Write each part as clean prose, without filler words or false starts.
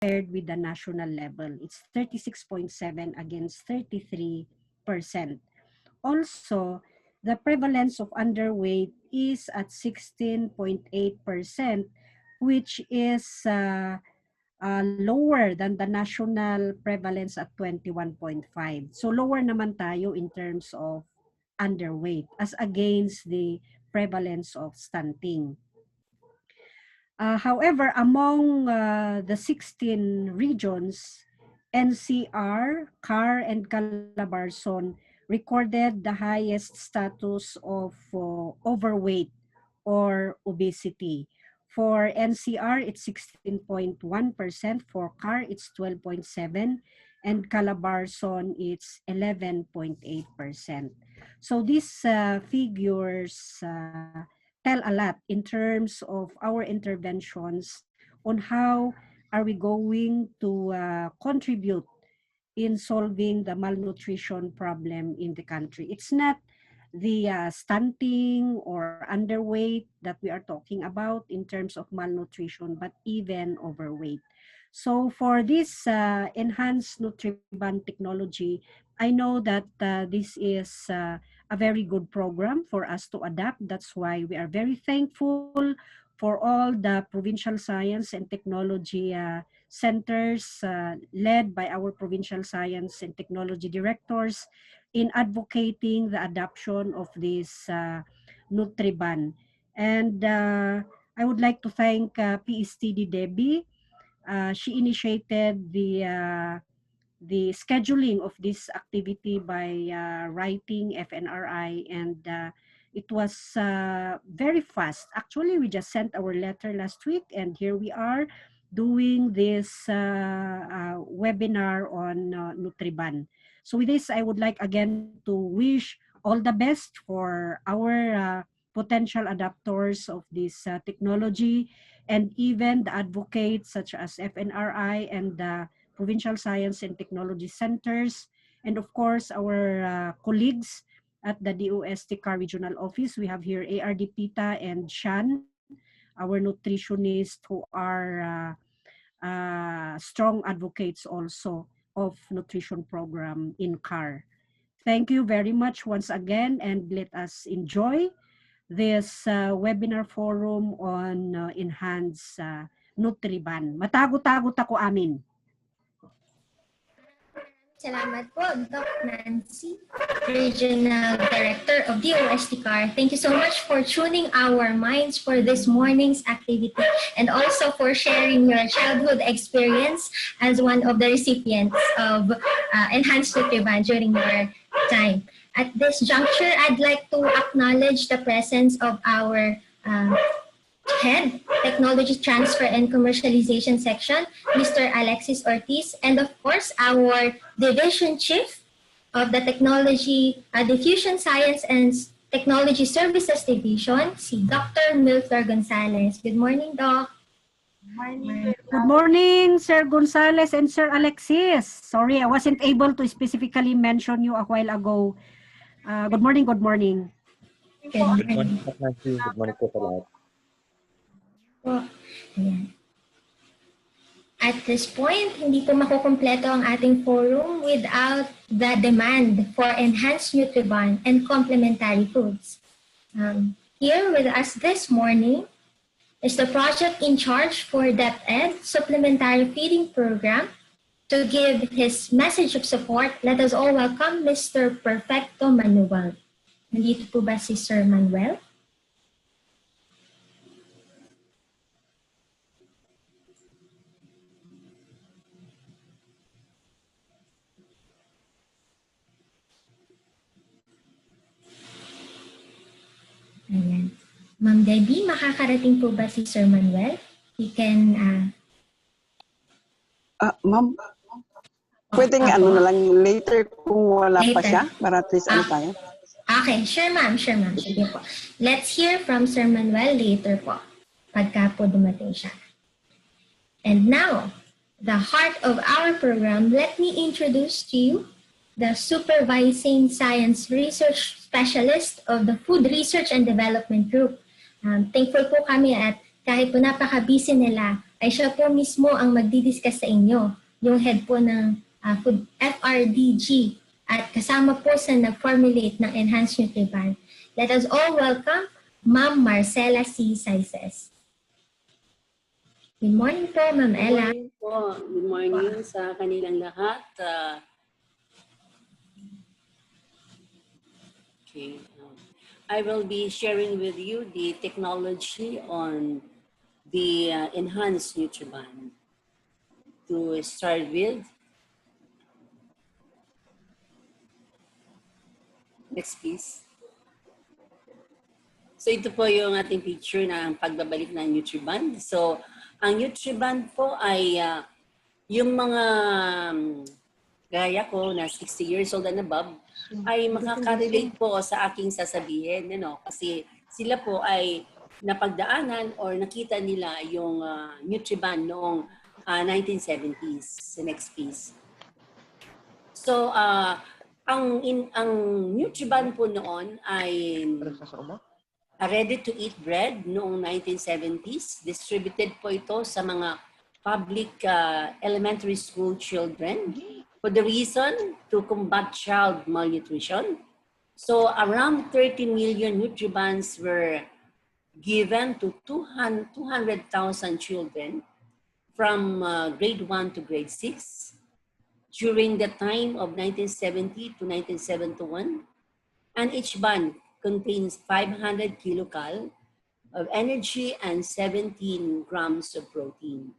with the national level. It's 36.7 against 33%. Also, the prevalence of underweight is at 16.8%, which is lower than the national prevalence at 21.5. So lower naman tayo in terms of underweight as against the prevalence of stunting. However, among the 16 regions, NCR, CAR, and Calabarzon recorded the highest status of overweight or obesity. For NCR, it's 16.1%. For CAR, it's 12.7%. And Calabarzon, it's 11.8%. So these figures tell a lot in terms of our interventions on how are we going to contribute in solving the malnutrition problem in the country. It's not the stunting or underweight that we are talking about in terms of malnutrition, but even overweight. So for this enhanced Nutriban technology, I know that this is a very good program for us to adapt. That's why we are very thankful for all the provincial science and technology centers led by our provincial science and technology directors in advocating the adoption of this Nutriban. And I would like to thank PSTD Debbie. She initiated the scheduling of this activity by writing FNRI, and it was very fast. Actually, we just sent our letter last week, and here we are doing this webinar on Nutriban. So with this, I would like again to wish all the best for our potential adopters of this technology, and even the advocates such as FNRI and the Provincial Science and Technology Centers, and of course our colleagues at the DOST CAR Regional Office. We have here ARD Pita and Shan, our nutritionists who are strong advocates also of nutrition program in CAR. Thank you very much once again, and let us enjoy this webinar forum on enhanced Nutriban. Matago-tagot ako amin. Salamat po, Doc Nancy, Regional Director of DOST CAR. Thank you so much for tuning our minds for this morning's activity, and also for sharing your childhood experience as one of the recipients of Enhanced Nutriban during your time. At this juncture, I'd like to acknowledge the presence of our Head, Technology Transfer and Commercialization Section, Mr. Alexis Ortiz, and of course, our Division Chief of the Technology, Diffusion Science and Technology Services Division, si Dr. Milflor Gonzalez. Good morning, Doc. Good morning, Sir Gonzalez and Sir Alexis. Sorry, I wasn't able to specifically mention you a while ago. Good morning, good morning. Good morning. Good morning po sa lahat. At this point, hindi po makukumpleto ang ating forum without the demand for enhanced Nutriban and complementary foods. Here with us this morning is the project in charge for DepEd Supplementary Feeding Program. To give his message of support, let us all welcome Mr. Perfecto Manuel. Nandito po ba si Sir Manuel? Ayan. Ma'am Debbie, makakarating po ba si Sir Manuel? He can... Ma'am, pwedeng ano na lang later kung wala pa siya, para at least ano tayo. Okay, sure ma'am, sure ma'am. Sige po. Let's hear from Sir Manuel later po, pagka po dumating siya. And now, the heart of our program, let me introduce to you the Supervising Science Research Specialist of the Food Research and Development Group. Thankful po kami at kahit po napaka-busy nila, ay siya po mismo ang magdidiscuss sa inyo, yung head po ng Food FRDG at kasama po sa nag-formulate ng Enhanced NutriBand. Let us all welcome Ma'am Marcela C. Saices. Good morning po, Ma'am Ella. Good morning po. Good morning sa kanilang lahat. Okay. I will be sharing with you the technology on the Enhanced NutriBand. To start with, next please. So ito po yung ating picture ng pagbabalik ng NutriBand. So ang NutriBand po ay yung mga gaya ko na 60 years old and above ay makaka-relate po sa aking sasabihin. Kasi sila po ay napagdaanan or nakita nila yung NutriBand noong 1970s. The next piece. So ang NutriBand po noon ay ready-to-eat bread noong 1970s. Distributed po ito sa mga public elementary school children for the reason to combat child malnutrition. So around 30 million NutriBands were given to 200,000 children from grade 1 to grade 6 during the time of 1970 to 1971. And each band contains 500 kilocal of energy and 17 grams of protein.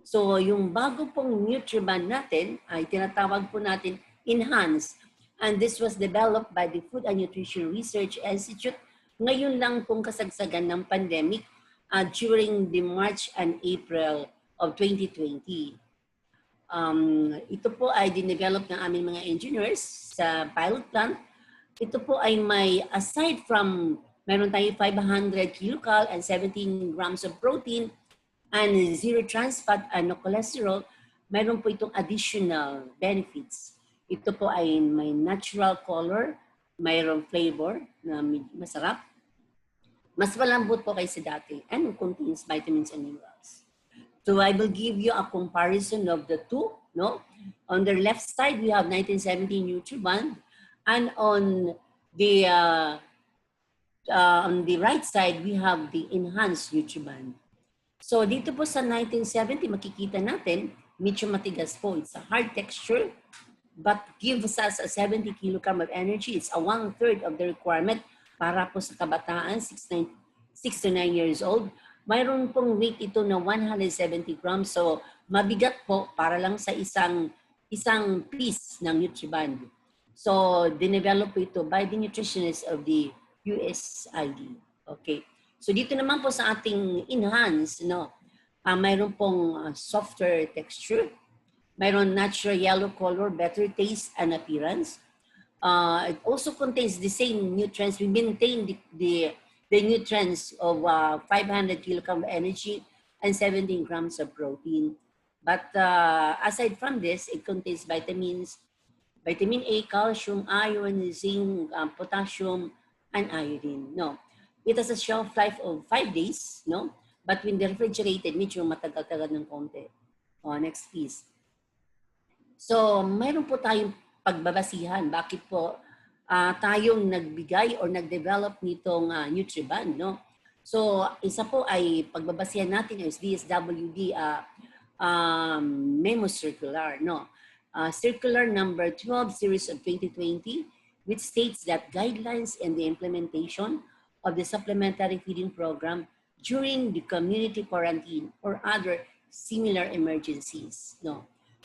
So yung bago pong NutriBand natin ay tinatawag po natin Enhanced. And this was developed by the Food and Nutrition Research Institute ngayon lang pong kasagsagan ng pandemic during the March and April of 2020. Ito po ay dinevelop ng aming mga engineers sa pilot plant. Ito po ay may, aside from, meron tayo 500 kilocal and 17 grams of protein and zero trans fat and no cholesterol, meron po itong additional benefits. Ito po ay may natural color, mayroong flavor na masarap. Mas malambot po kaysa dati and contains vitamins and minerals. So I will give you a comparison of the two. On the left side, we have 1970 NutriBand. And on the right side, we have the Enhanced NutriBand. So dito po sa 1970, makikita natin, medyo matigas po. It's a hard texture, but gives us a 70 kilogram of energy. It's a 1/3 of the requirement para po sa kabataan, 6 to 9 years old. Mayroon pong weight ito na 170 grams. So mabigat po para lang sa isang piece ng NutriBand. So, dinevelop ito by the nutritionists of the USID. Okay. So, dito naman po sa ating Enhanced, mayroon pong softer texture. Mayroon natural yellow color, better taste and appearance. It also contains the same nutrients. We maintain the nutrients of 500 kilogram of energy and 17 grams of protein. But aside from this, it contains vitamins, vitamin A, calcium, iron, zinc, potassium, and iodine. It has a shelf life of 5 days, but when refrigerated, medyo matagal-tagal ng konti. Next piece. So, mayroon po tayong pagbabasihan. Bakit po tayong nagbigay or nag-develop nitong NutriBand, So, isa po ay pagbabasihan natin is DSWD Memo Circular, Circular number 12 series of 2020, which states that guidelines and the implementation of the supplementary feeding program during the community quarantine or other similar emergencies.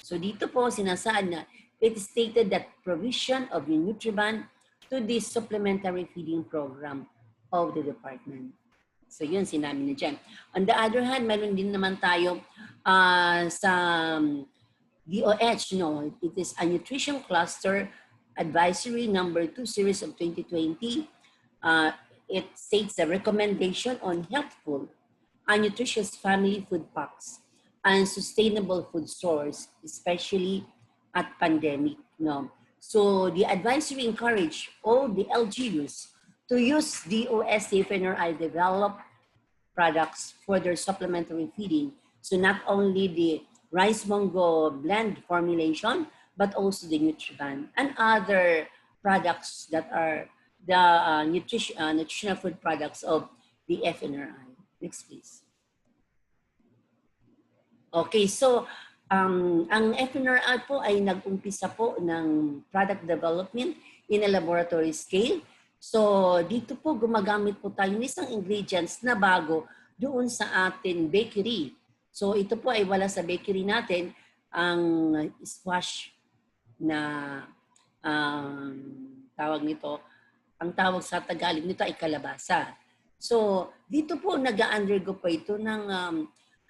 So dito po sinasaad na it is stated that provision of the NutriBand to the supplementary feeding program of the department. So yun, sinabi na dyan. On the other hand, meron din naman tayo sa DOH, it is a nutrition cluster advisory number 2 series of 2020. It states a recommendation on healthful and nutritious family food packs and sustainable food stores, especially at pandemic. So the advisory encourage all the LGUs to use DOS FNRI developed products for their supplementary feeding So not only the rice mungo blend formulation, but also the Nutriban and other products that are the nutritional food products of the FNRI. Next, please. Okay, so ang FNRI po ay nag-umpisa po ng product development in a laboratory scale. So dito po gumagamit po tayo ng isang ingredients na bago doon sa atin bakery. So ito po ay wala sa bakery natin ang squash na tawag nito, ang tawag sa Tagalog nito ay kalabasa. So dito po nag-undergo po ito ng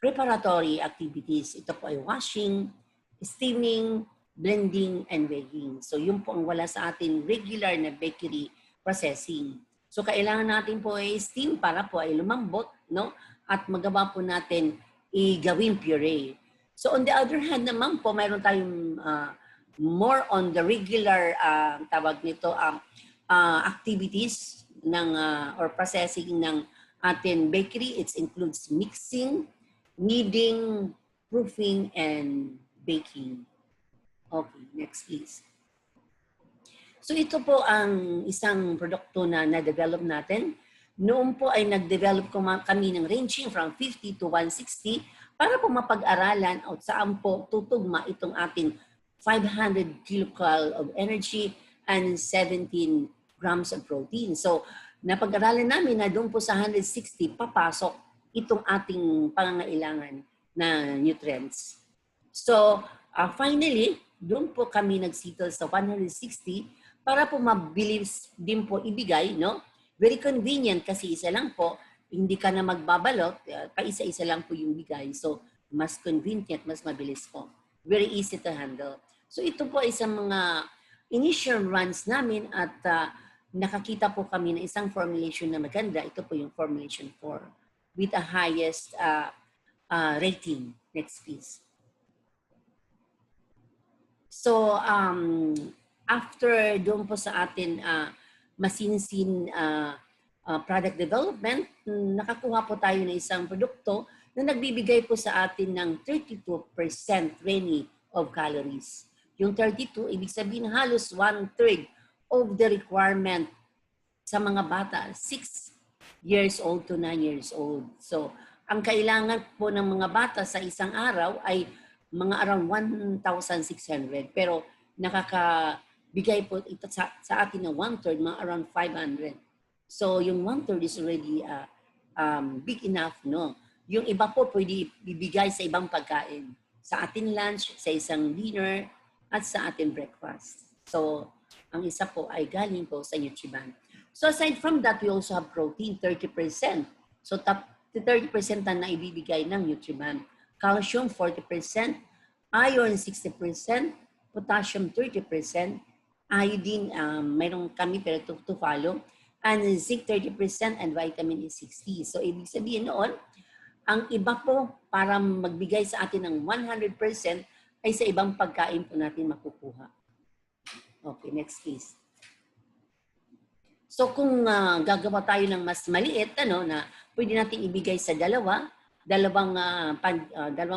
preparatory activities. Ito po ay washing, steaming, blending, and baking. So yun po ang wala sa atin regular na bakery processing. So kailangan natin po ay steam para po ay lumambot, no? At magawa po natin i-gawing puree. So on the other hand naman po, mayroon tayong more on the regular tawag nito activities ng or processing ng atin bakery. It includes mixing, kneading, proofing, and baking. Okay, next please. So ito po ang isang produkto na na-develop natin. Noon po ay nag-develop kami ng ranging from 50 to 160 para po mapag-aralan at saan po tutugma itong ating 500 kilocal of energy and 17 grams of protein. So napag-aralan namin na doon po sa 160 papasok itong ating pangangailangan na nutrients. So finally, doon po kami nag-settle sa 160 para po mabilis din po ibigay, no? Very convenient kasi isa lang po, hindi ka na magbabalot, paisa-isa lang po yung bigay. So mas convenient, mas mabilis po. Very easy to handle. So ito po ay isang mga initial runs namin at nakakita po kami ng isang formulation na maganda. Ito po yung formulation 4 with the highest rating. Next please. So after doon po sa atin masinsin product development, nakakuha po tayo ng isang produkto na nagbibigay po sa atin ng 32% RENI of calories. Yung 32, ibig sabihin halos 1/3 of the requirement sa mga bata, 6 years old to 9 years old. So, ang kailangan po ng mga bata sa isang araw ay mga around 1,600. Pero nakakabigay po ito sa atin ng 1/3, mga around 500. So, yung 1/3 is already big enough, no? Yung iba po pwede ibigay sa ibang pagkain. Sa atin lunch, sa isang dinner, at sa atin breakfast. So, ang isa po ay galing po sa Nutriban. So, aside from that, we also have protein, 30%. So, 30% na ibibigay ng Nutriban. Calcium, 40%. Iron, 60%. Potassium, 30%. Iodine, mayroon kami pero to follow. And zinc, 30%. And vitamin E, 60%. So, ibig sabihin noon, ang iba po para magbigay sa atin ng 100% ay sa ibang pagkain po natin makukuha. Okay, next please. So kung gagawa tayo ng mas maliit, na pwede natin ibigay sa dalawang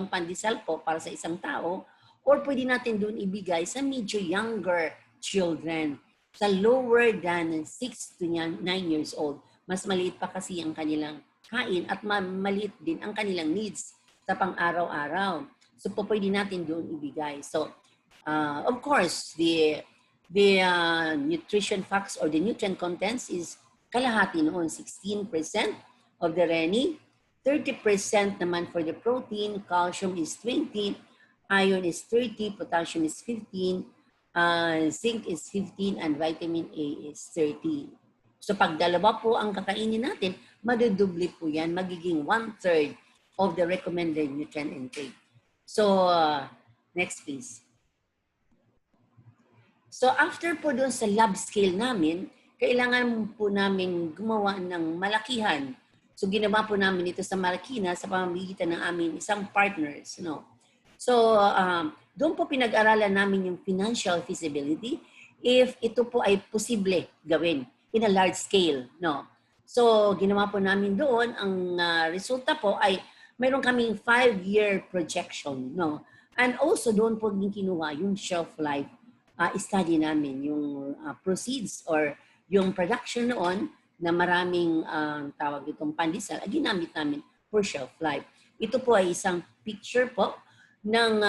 pandesal po para sa isang tao, or pwede natin doon ibigay sa medyo younger children, sa lower than 6 to 9 years old. Mas maliit pa kasi ang kanilang kain at maliit din ang kanilang needs sa pang-araw-araw. So po pwede natin doon ibigay. So of course, the nutrition facts or the nutrient contents is kalahati noon, 16% of the RENI, 30% naman for the protein, calcium is 20, iron is 30, potassium is 15, zinc is 15, and vitamin A is 30. So pag dalawa po ang kakainin natin, madudubli po yan, magiging 1/3 of the recommended nutrient intake. So, next please. So, after po doon sa lab scale namin, kailangan po namin gumawa ng malakihan. So, ginawa po namin ito sa Marikina sa pamamagitan ng aming isang partners. No? So, doon po pinag-aralan namin yung financial feasibility if ito po ay posible gawin in a large scale. No? So, ginawa po namin doon, ang resulta po ay mayroon kaming 5-year projection, no? And also doon po din kinuha yung shelf life study namin, yung proceeds or yung production noon na maraming tawag itong pandesal, ginamit namin for shelf life. Ito po ay isang picture po ng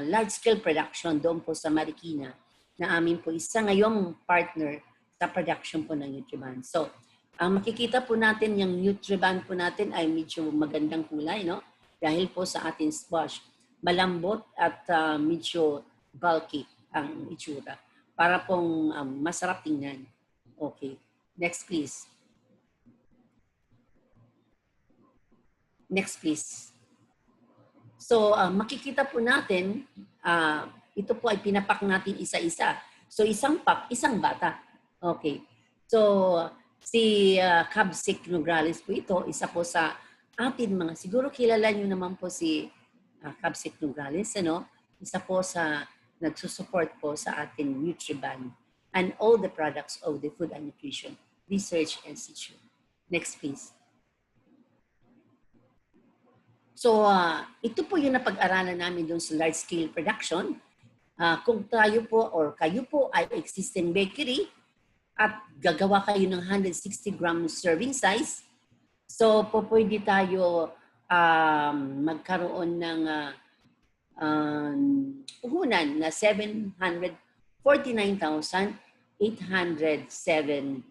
large-scale production doon po sa Marikina na amin po isa ngayong partner sa production po ng Nutriban. So, ang makikita po natin, yung Nutriban po natin ay medyo magandang kulay, no? Dahil po sa ating squash. Malambot at medyo bulky ang itsura. Para pong masarap tingnan. Okay. Next, please. Next, please. So, makikita po natin, ito po ay pinapak natin isa-isa. So, isang pack, isang bata. Okay. So, si Cabsic Nograles po ito, isa po sa atin mga, siguro kilala nyo naman po si Cabsic Nograles, ano? Isa po sa nagsusupport po sa ating Nutriban and all the products of the Food and Nutrition Research Institute. Next, please. So, ito po yung napag-aralan namin doon sa large-scale production. Kung tayo po or kayo po ay existing bakery at gagawa kayo ng 160-gram serving size, so po pwede tayo magkaroon ng puhunan na 749,807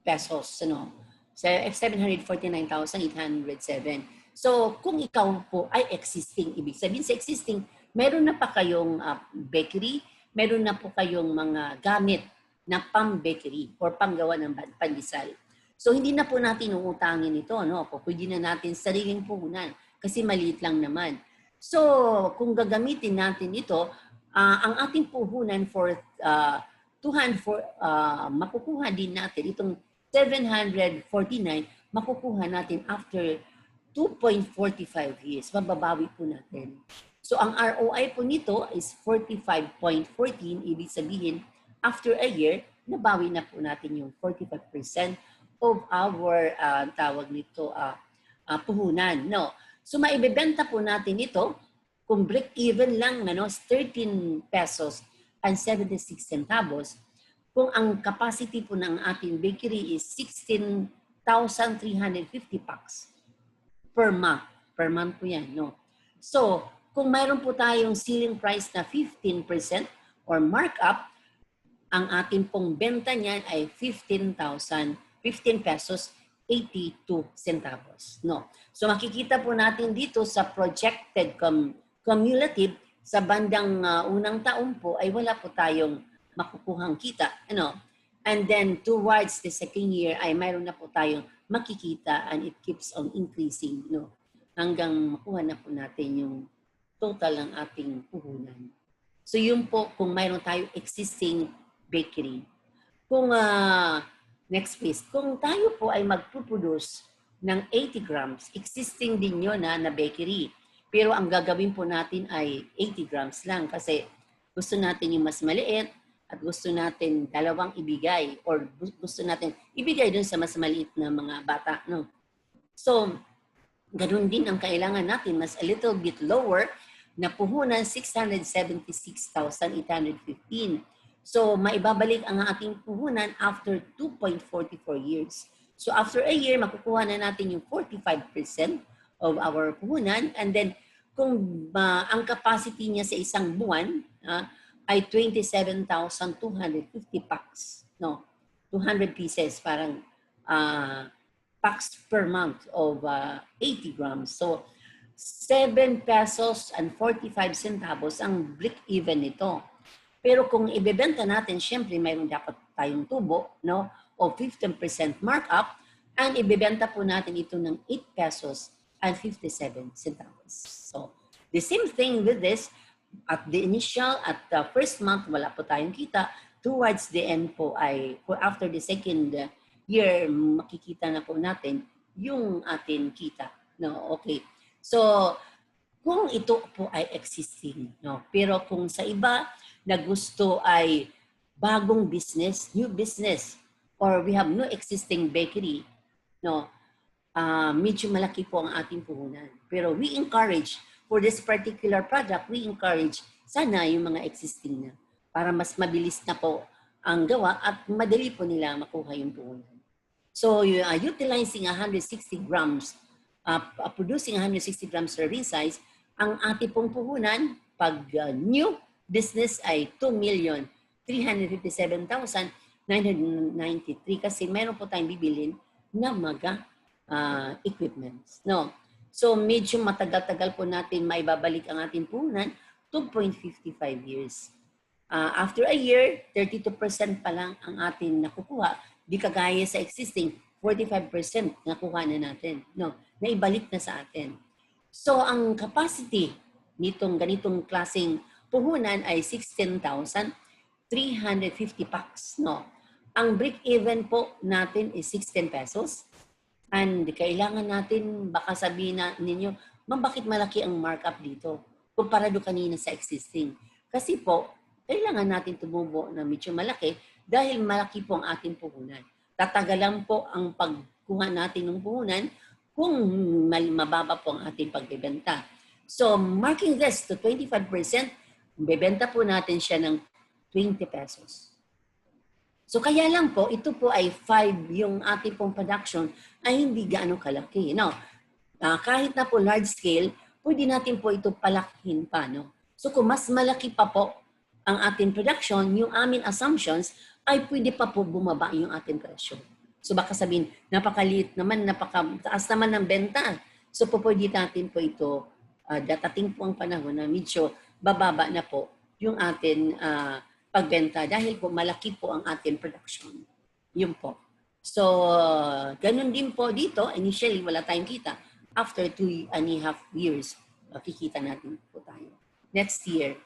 pesos. Ano? 749,807. So, kung ikaw po ay existing, ibig sabihin sa existing, meron na pa kayong bakery, meron na po kayong mga gamit na pang-bakery or panggawa ng pandesal. So, hindi na po natin uutangin ito. No? Pwede na natin sariling puhunan kasi maliit lang naman. So, kung gagamitin natin ito, ang ating puhunan for makukuha din natin itong 749, makukuha natin after 2.45 years. Mababawi po natin. So, ang ROI po nito is 45.14. Ibig sabihin, after a year, nabawi na po natin yung 45% of our tawag nito puhunan. No? So, maibebenta po natin ito kung break-even lang, 13 pesos and 76 centavos. Kung ang capacity po ng ating bakery is 16,350 packs per month. Per month po yan, no? So, kung mayroon po tayong ceiling price na 15% or markup, ang ating pong benta niyan ay 15 pesos 82 centavos, no? So, makikita po natin dito sa projected cumulative sa bandang unang taon po ay wala po tayong makukuhang kita, ano? And then towards the second year ay mayroon na po tayong makikita and it keeps on increasing, no? Hanggang makuha na po natin yung total ng ating puhunan. So yun po kung mayroon tayo existing bakery. Kung next please, kung tayo po ay magpuproduce ng 80 grams, existing din yun na bakery. Pero ang gagawin po natin ay 80 grams lang kasi gusto natin yung mas maliit at gusto natin dalawang ibigay or gusto natin ibigay dun sa mas maliit na mga bata. No? So, ganun din ang kailangan natin, mas a little bit lower na puhunan 676,815. So, maibabalik ang ating puhunan after 2.44 years. So, after a year, makukuha na natin yung 45% of our puhunan. And then, kung ang capacity niya sa isang buwan ay 27,250 packs. No? 200 pieces, parang packs per month of 80 grams. So, 7 pesos and 45 centavos ang break-even nito. Pero kung ibebenta natin, syempre mayroon dapat tayong tubo, no? O 15% markup, and ibebenta po natin ito ng 8 pesos and 57 centavos. So, the same thing with this, at the initial, at the first month, wala po tayong kita. Towards the end po ay, after the second year, makikita na po natin yung ating kita. No? Okay. So, kung ito po ay existing, no? Pero kung sa iba na gusto ay bagong business, new business, or we have no existing bakery, no? medyo malaki po ang ating puhunan. Pero we encourage, for this particular product, we encourage sana yung mga existing na para mas mabilis na po ang gawa at madali po nila makuha yung puhunan. So utilizing 160 grams, producing 160 grams serving size, ang ating pong puhunan pag new business ay 2,357,993 kasi meron po tayong bibilin na mga equipments. No? So medyo matagal-tagal po natin maibabalik ang ating puhunan, 2.55 years. After a year, 32% pa lang ang atin nakukuha. Di kagaya sa existing, 45% nakuha na natin. No? Naibalik na sa atin. So ang capacity nitong ganitong klaseng puhunan ay 16,350 packs. No? Ang break-even po natin is 16 pesos. And kailangan natin, baka sabihin na ninyo, bakit malaki ang markup dito? Kumpara do kanina sa existing. Kasi po, kailangan natin tumubo na medyo malaki dahil malaki po ang ating puhunan. Tatagalan po ang pagkuha natin ng puhunan kung mababa po ang ating pagbebenta. So, marking this to 25%, bebenta po natin siya ng 20 pesos. So, kaya lang po, ito po ay 5, yung ating pong production ay hindi gaano kalaki. No? Kahit na po large scale, pwede natin po ito palakihin pa. No? So, kung mas malaki pa po ang ating production, yung aming assumptions, ay pwede pa po bumaba yung ating presyo. So baka sabihin, napakaliit naman, napakataas naman ng benta. So pwede natin po ito, datating po ang panahon na medyo bababa na po yung ating pagbenta dahil po malaki po ang ating production. Yun po. So ganun din po dito, initially wala tayong kita. After 2.5 years, kikita natin po tayo. Next year.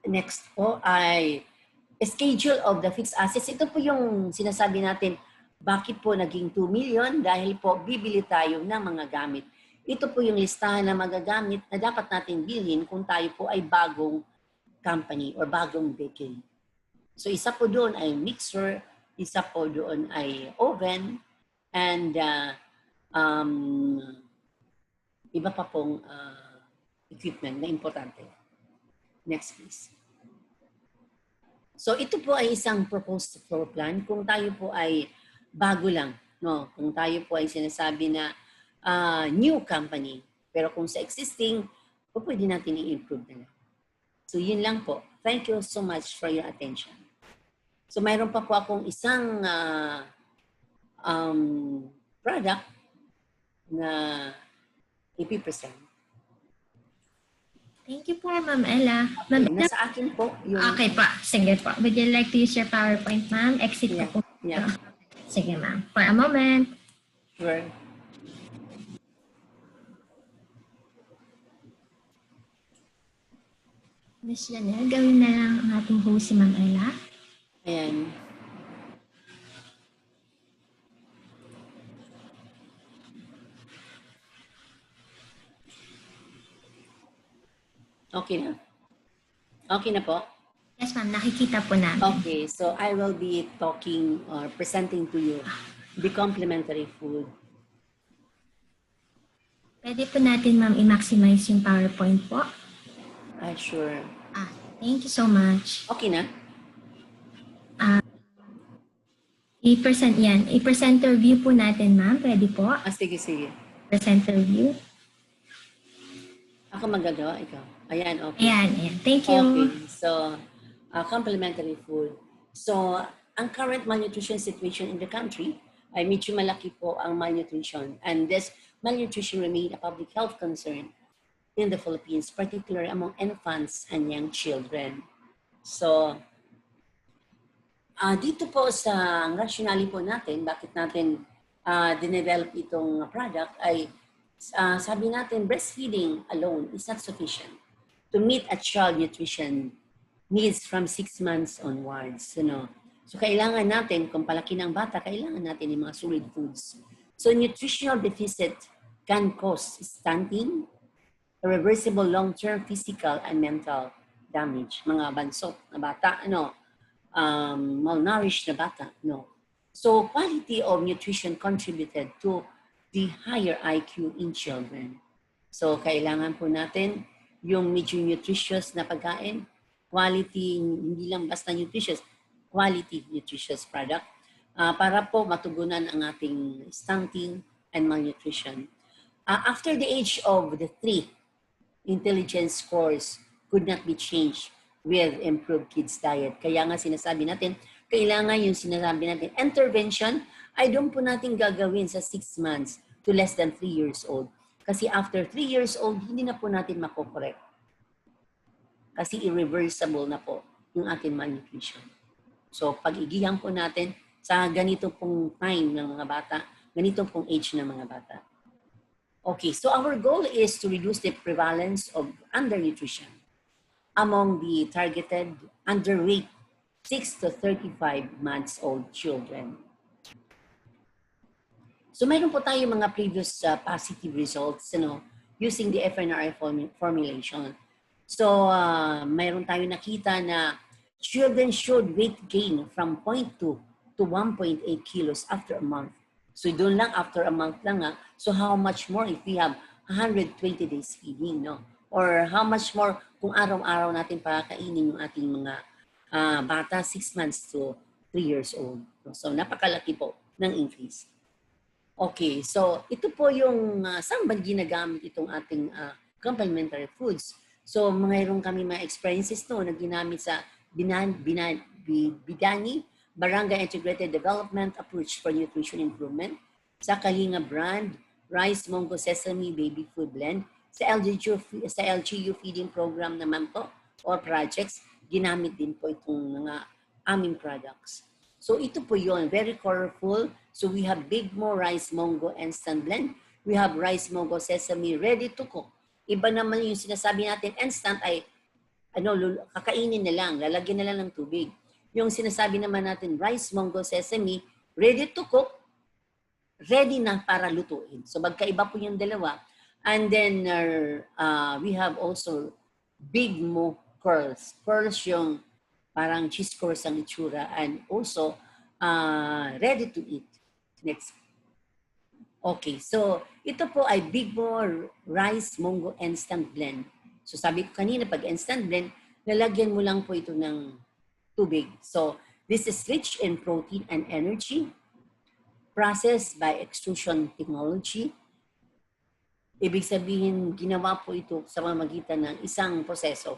Next po ay schedule of the fixed assets. Ito po yung sinasabi natin, bakit po naging 2 million? Dahil po bibili tayo ng mga gamit. Ito po yung listahan ng magagamit na dapat natin bilhin kung tayo po ay bagong company or bagong bakery. So isa po doon ay mixer, isa po doon ay oven, and iba pa pong equipment na importante. Next please. So ito po ay isang proposed floor plan kung tayo po ay bago lang, no? Kung tayo po ay sinasabi na new company, pero kung sa existing, po pwede natin i-improve na lang. So yun lang po. Thank you so much for your attention. So mayroon pa po akong isang product na ipipresent. Thank you po, Ma'am Ella. Ma'am Ella, Nasa akin po yung... okay po. Sige po. Would you like to use your PowerPoint, ma'am? Exit Yeah. po. Yeah. Sige, ma'am. For a moment. Sure. Miss Janelle, gawin na lang ang ating host si Ma'am Ella. Ayan. Okay na? Okay na po? Yes, ma'am. Nakikita po namin. Okay, so I will be talking or presenting to you the complementary food. Pwede po natin, ma'am, i-maximize yung PowerPoint po. Sure. Thank you so much. Okay na? I-present yan. I-presenter view po natin, ma'am. Pwede po. Sige, sige. Presenter view. Ako magagawa, ikaw. Ayan, okay. Ayan, ayan. Thank you. Okay, so complementary food. So, ang current malnutrition situation in the country ay medyo malaki po ang malnutrition. And this malnutrition remain a public health concern in the Philippines, particularly among infants and young children. So, dito po sa rationale po natin, bakit natin dinevelop itong product ay sabi natin breastfeeding alone is not sufficient to meet a child nutrition needs from 6 months onwards. You know? So kailangan natin, kung palaki ng bata, kailangan natin yung mga solid foods. So nutritional deficit can cause stunting, irreversible long-term physical and mental damage. Mga bansot na bata, malnourished na bata. No. So quality of nutrition contributed to the higher IQ in children. So, kailangan po natin yung medyo nutritious na pagkain, quality, hindi lang basta nutritious, quality nutritious product para po matugunan ang ating stunting and malnutrition. After the age of the 3, intelligence scores could not be changed with improved kids diet. Kaya nga sinasabi natin, kailangan yung sinasabi natin, intervention ay doon po natin gagawin sa 6 months to less than 3 years old. Kasi after 3 years old, hindi na po natin makokorek. Kasi irreversible na po yung ating malnutrition. So, pag-igihan po natin sa ganito pong time ng mga bata, ganito pong age ng mga bata. Okay, so our goal is to reduce the prevalence of undernutrition among the targeted underweight 6 to 35 months old children. So mayroon po tayo mga previous positive results using the FNRI formulation. So mayroon tayo nakita na children showed weight gain from 0.2 to 1.8 kilos after a month. So doon lang after a month lang So how much more if we have 120 days feeding, no? Or how much more kung araw-araw natin pakakainin yung ating mga bata 6 months to 3 years old. So napakalaki po ng increase. Okay, so ito po yung saan ba ginagamit itong ating complementary foods. So mayroon kami mga experiences na ginamit sa Bidani, Barangay Integrated Development Approach for Nutrition Improvement, sa Kalinga Brand, Rice Mongo Sesame Baby Food Blend, sa LGU Feeding Program naman po, or projects, ginamit din po itong mga aming products. So ito po yun, very colorful. So we have Big Mo Rice Mongo Instant Blend. We have Rice Mongo Sesame Ready to Cook. Iba naman yung sinasabi natin, instant ay kakainin na lang, lalagyan na lang ng tubig. Yung sinasabi naman natin, Rice Mongo Sesame Ready to Cook, ready na para lutuin. So magkaiba po yung dalawa. And then we have also Big Mo Curls. Curls yung parang cheese curls ang itsura, and also ready to eat. Next. Okay, so ito po ay Big Mo Rice Mongo Instant Blend. So sabi ko kanina, pag instant blend, lalagyan mo lang po ito ng tubig. So this is rich in protein and energy, processed by extrusion technology. Ibig sabihin, ginawa po ito sa pamamagitan ng isang proseso.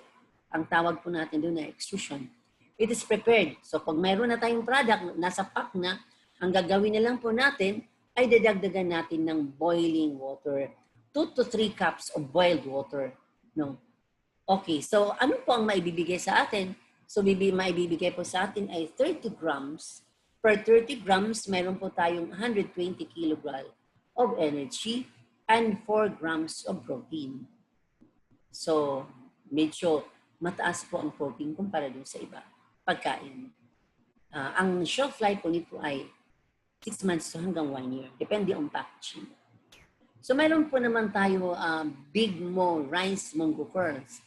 Ang tawag po natin doon na extrusion. It is prepared. So pag mayroon na tayong product, nasa pack na, ang gagawin na lang po natin ay dadagdagan natin ng boiling water. 2 to 3 cups of boiled water. No? Okay, so ano po ang maibibigay sa atin? So maibibigay po sa atin ay 30 grams. Per 30 grams, mayroon po tayong 120 kilogram of energy and 4 grams of protein. So, medyo mataas po ang protein kumpara dun sa iba pagkain. Ang shelf life po nito ay 6 months to hanggang 1 year. Depende on packaging. So, mayroon po naman tayo Big Mo Rice Mongo Curls.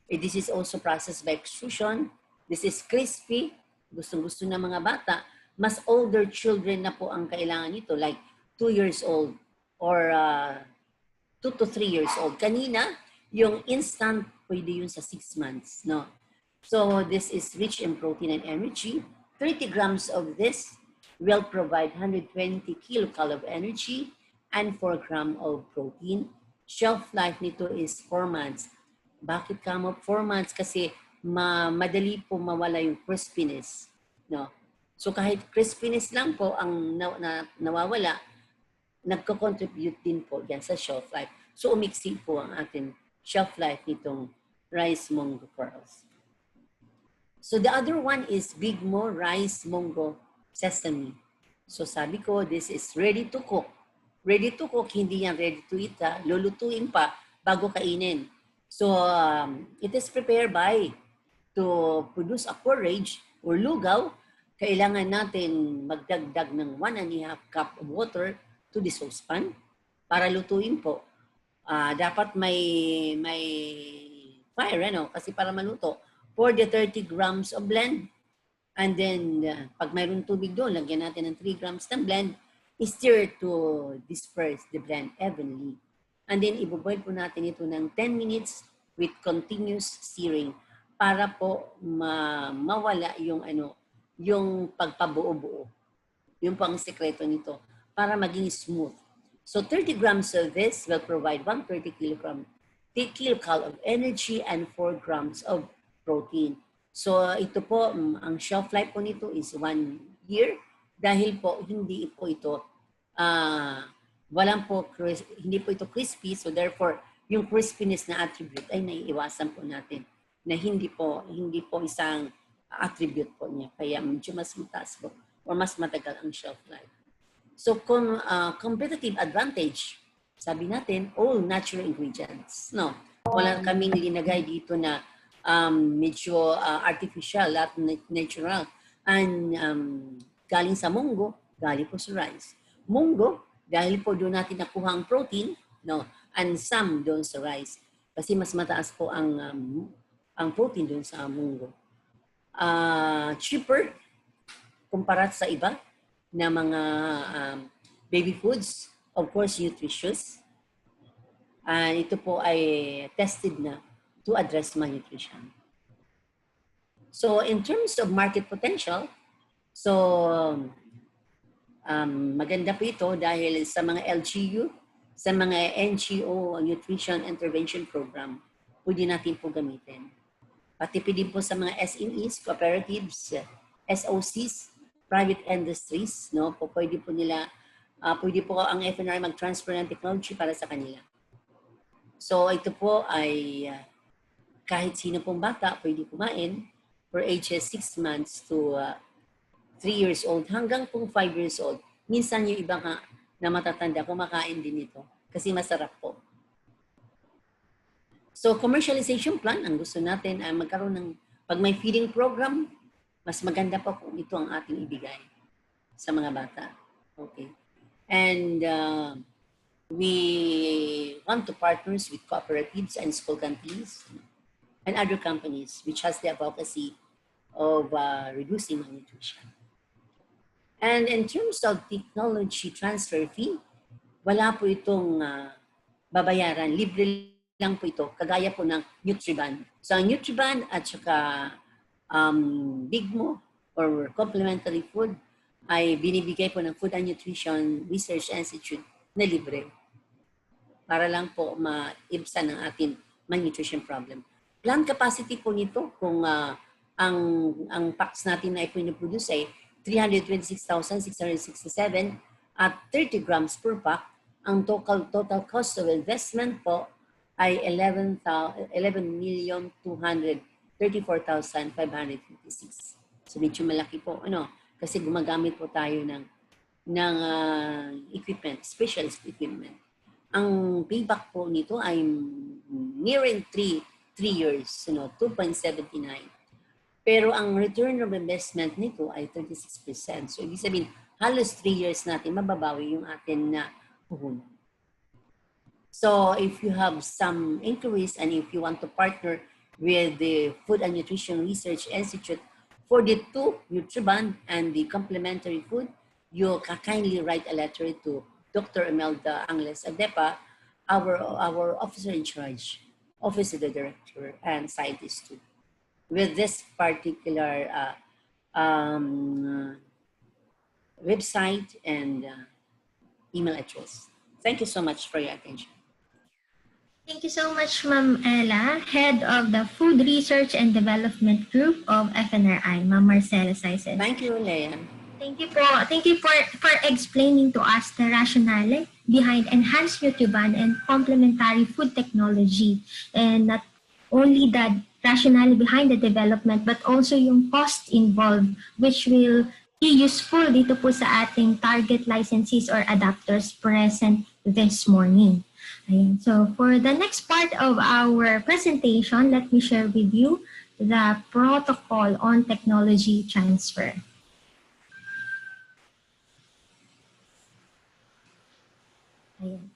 This is also processed by extrusion. This is crispy. Gustong-gusto ng mga bata. Mas older children na po ang kailangan nito, like 2 years old or 2 to 3 years old. Kanina, yung instant, pwede yun sa 6 months. No? So this is rich in protein and energy. 30 grams of this will provide 120 kilocalories of energy and 4 grams of protein. Shelf life nito is 4 months. Bakit kamo 4 months? Kasi madali po mawala yung crispiness. No? So kahit crispiness lang po ang nawawala, nagko-contribute din po yan sa shelf life. So umiksi po ang ating shelf life nitong Rice Mongo Curls. So the other one is Big Mo Rice Mongo Sesame. So sabi ko, this is ready to cook. Ready to cook, hindi yan ready to eat. Lulutuin pa bago kainin. So it is prepared by to produce a porridge or lugaw. Kailangan natin magdagdag ng 1.5 cup of water to the saucepan para lutuin po. Dapat may fire, kasi para maluto. Pour the 30 grams of blend. And then, pag mayroon tubig doon, lagyan natin ng 3 grams ng blend. stir to disperse the blend evenly. And then, iboboil po natin ito ng 10 minutes with continuous stirring para po mawala yung yung pagpabuo-buo. Yung po ang sekreto nito para maging smooth. So 30 grams of this will provide 130 kilocal of energy and 4 grams of protein. So ito po, ang shelf life po nito is 1 year dahil po hindi po ito hindi po ito crispy, so therefore yung crispiness na attribute ay naiiwasan po natin na hindi po isang attribute po niya, kaya medyo mas mataas po or mas matagal ang shelf life. So competitive advantage, sabi natin, all natural ingredients. No, wala kaming linagay dito na medyo artificial at natural. And galing sa munggo, galing po sa rice. Munggo, dahil po doon natin nakuha ang protein, no, and some doon sa rice. Kasi mas mataas po ang protein doon sa munggo. Cheaper kumpara sa iba na mga baby foods, of course nutritious. Ito po ay tested na to address malnutrition. So in terms of market potential, maganda po ito dahil sa mga LGU, sa mga NGO Nutrition Intervention Program, pwede natin po gamitin. Pati din po sa mga SMEs, cooperatives, SOCs, private industries, no? Pwede po ang FNRI mag-transfer ng technology para sa kanila. So ito po ay kahit sino pong bata pwede kumain for ages 6 months to 3 years old hanggang pong 5 years old. Minsan yung iba na matatanda kumakain din ito kasi masarap po. So commercialization plan, ang gusto natin ay magkaroon ng, pag may feeding program, mas maganda pa kung ito ang ating ibigay sa mga bata. Okay. And we want to partners with cooperatives and school canteens and other companies which has the advocacy of reducing malnutrition. And in terms of technology transfer fee, wala po itong babayaran. Libre lang po ito. Kagaya po ng Nutriban. So ang Nutriban at saka Bigmo or complementary food ay binibigay po ng Food and Nutrition Research Institute na libre. Para lang po maibsan ang ating malnutrition problem. Plant capacity po nito kung ang packs natin na ipinoproduce ay 326,667 at 30 grams per pack. Ang total cost of investment po ay 11,234,556. So medyo malaki po, kasi gumagamit po tayo ng equipment, specialist equipment. Ang payback po nito ay nearing 3 years, 2.79. Pero ang return of investment nito ay 36%. So ibig sabihin, halos 3 years natin mababawi yung atin na puhunan. So if you have some inquiries and if you want to partner with the Food and Nutrition Research Institute for the 2 Nutriban and the complementary food, you can kindly write a letter to Dr. Imelda Angles Adepa, our officer in charge, office of the director, and scientist too, with this particular website and email address. Thank you so much for your attention. Thank you so much, Ma'am Ella, Head of the Food Research and Development Group of FNRI, Ma'am Marcela Saisen. Thank you, Leah. Thank you for explaining to us the rationale behind enhanced Nutriban and complementary food technology, and not only the rationale behind the development but also yung cost involved, which will be useful dito po sa ating target licensees or adapters present this morning. Ayan. So for the next part of our presentation, let me share with you the protocol on technology transfer. Ayan.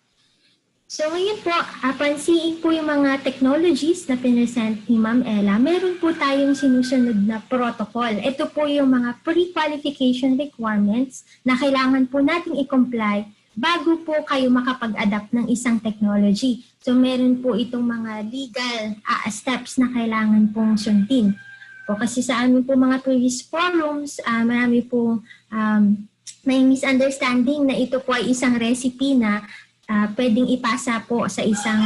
So ngayon po, pansiin po yung mga technologies na pinresent ni Ma'am Ella. Meron po tayong sinusunod na protocol. Ito po yung mga pre-qualification requirements na kailangan po nating i-comply bago po kayo makapag-adapt ng isang technology. So meron po itong mga legal steps na kailangan pong sundin. Po, kasi sa amin po mga previous forums, marami po may misunderstanding na ito po ay isang recipe na pwedeng ipasa po sa isang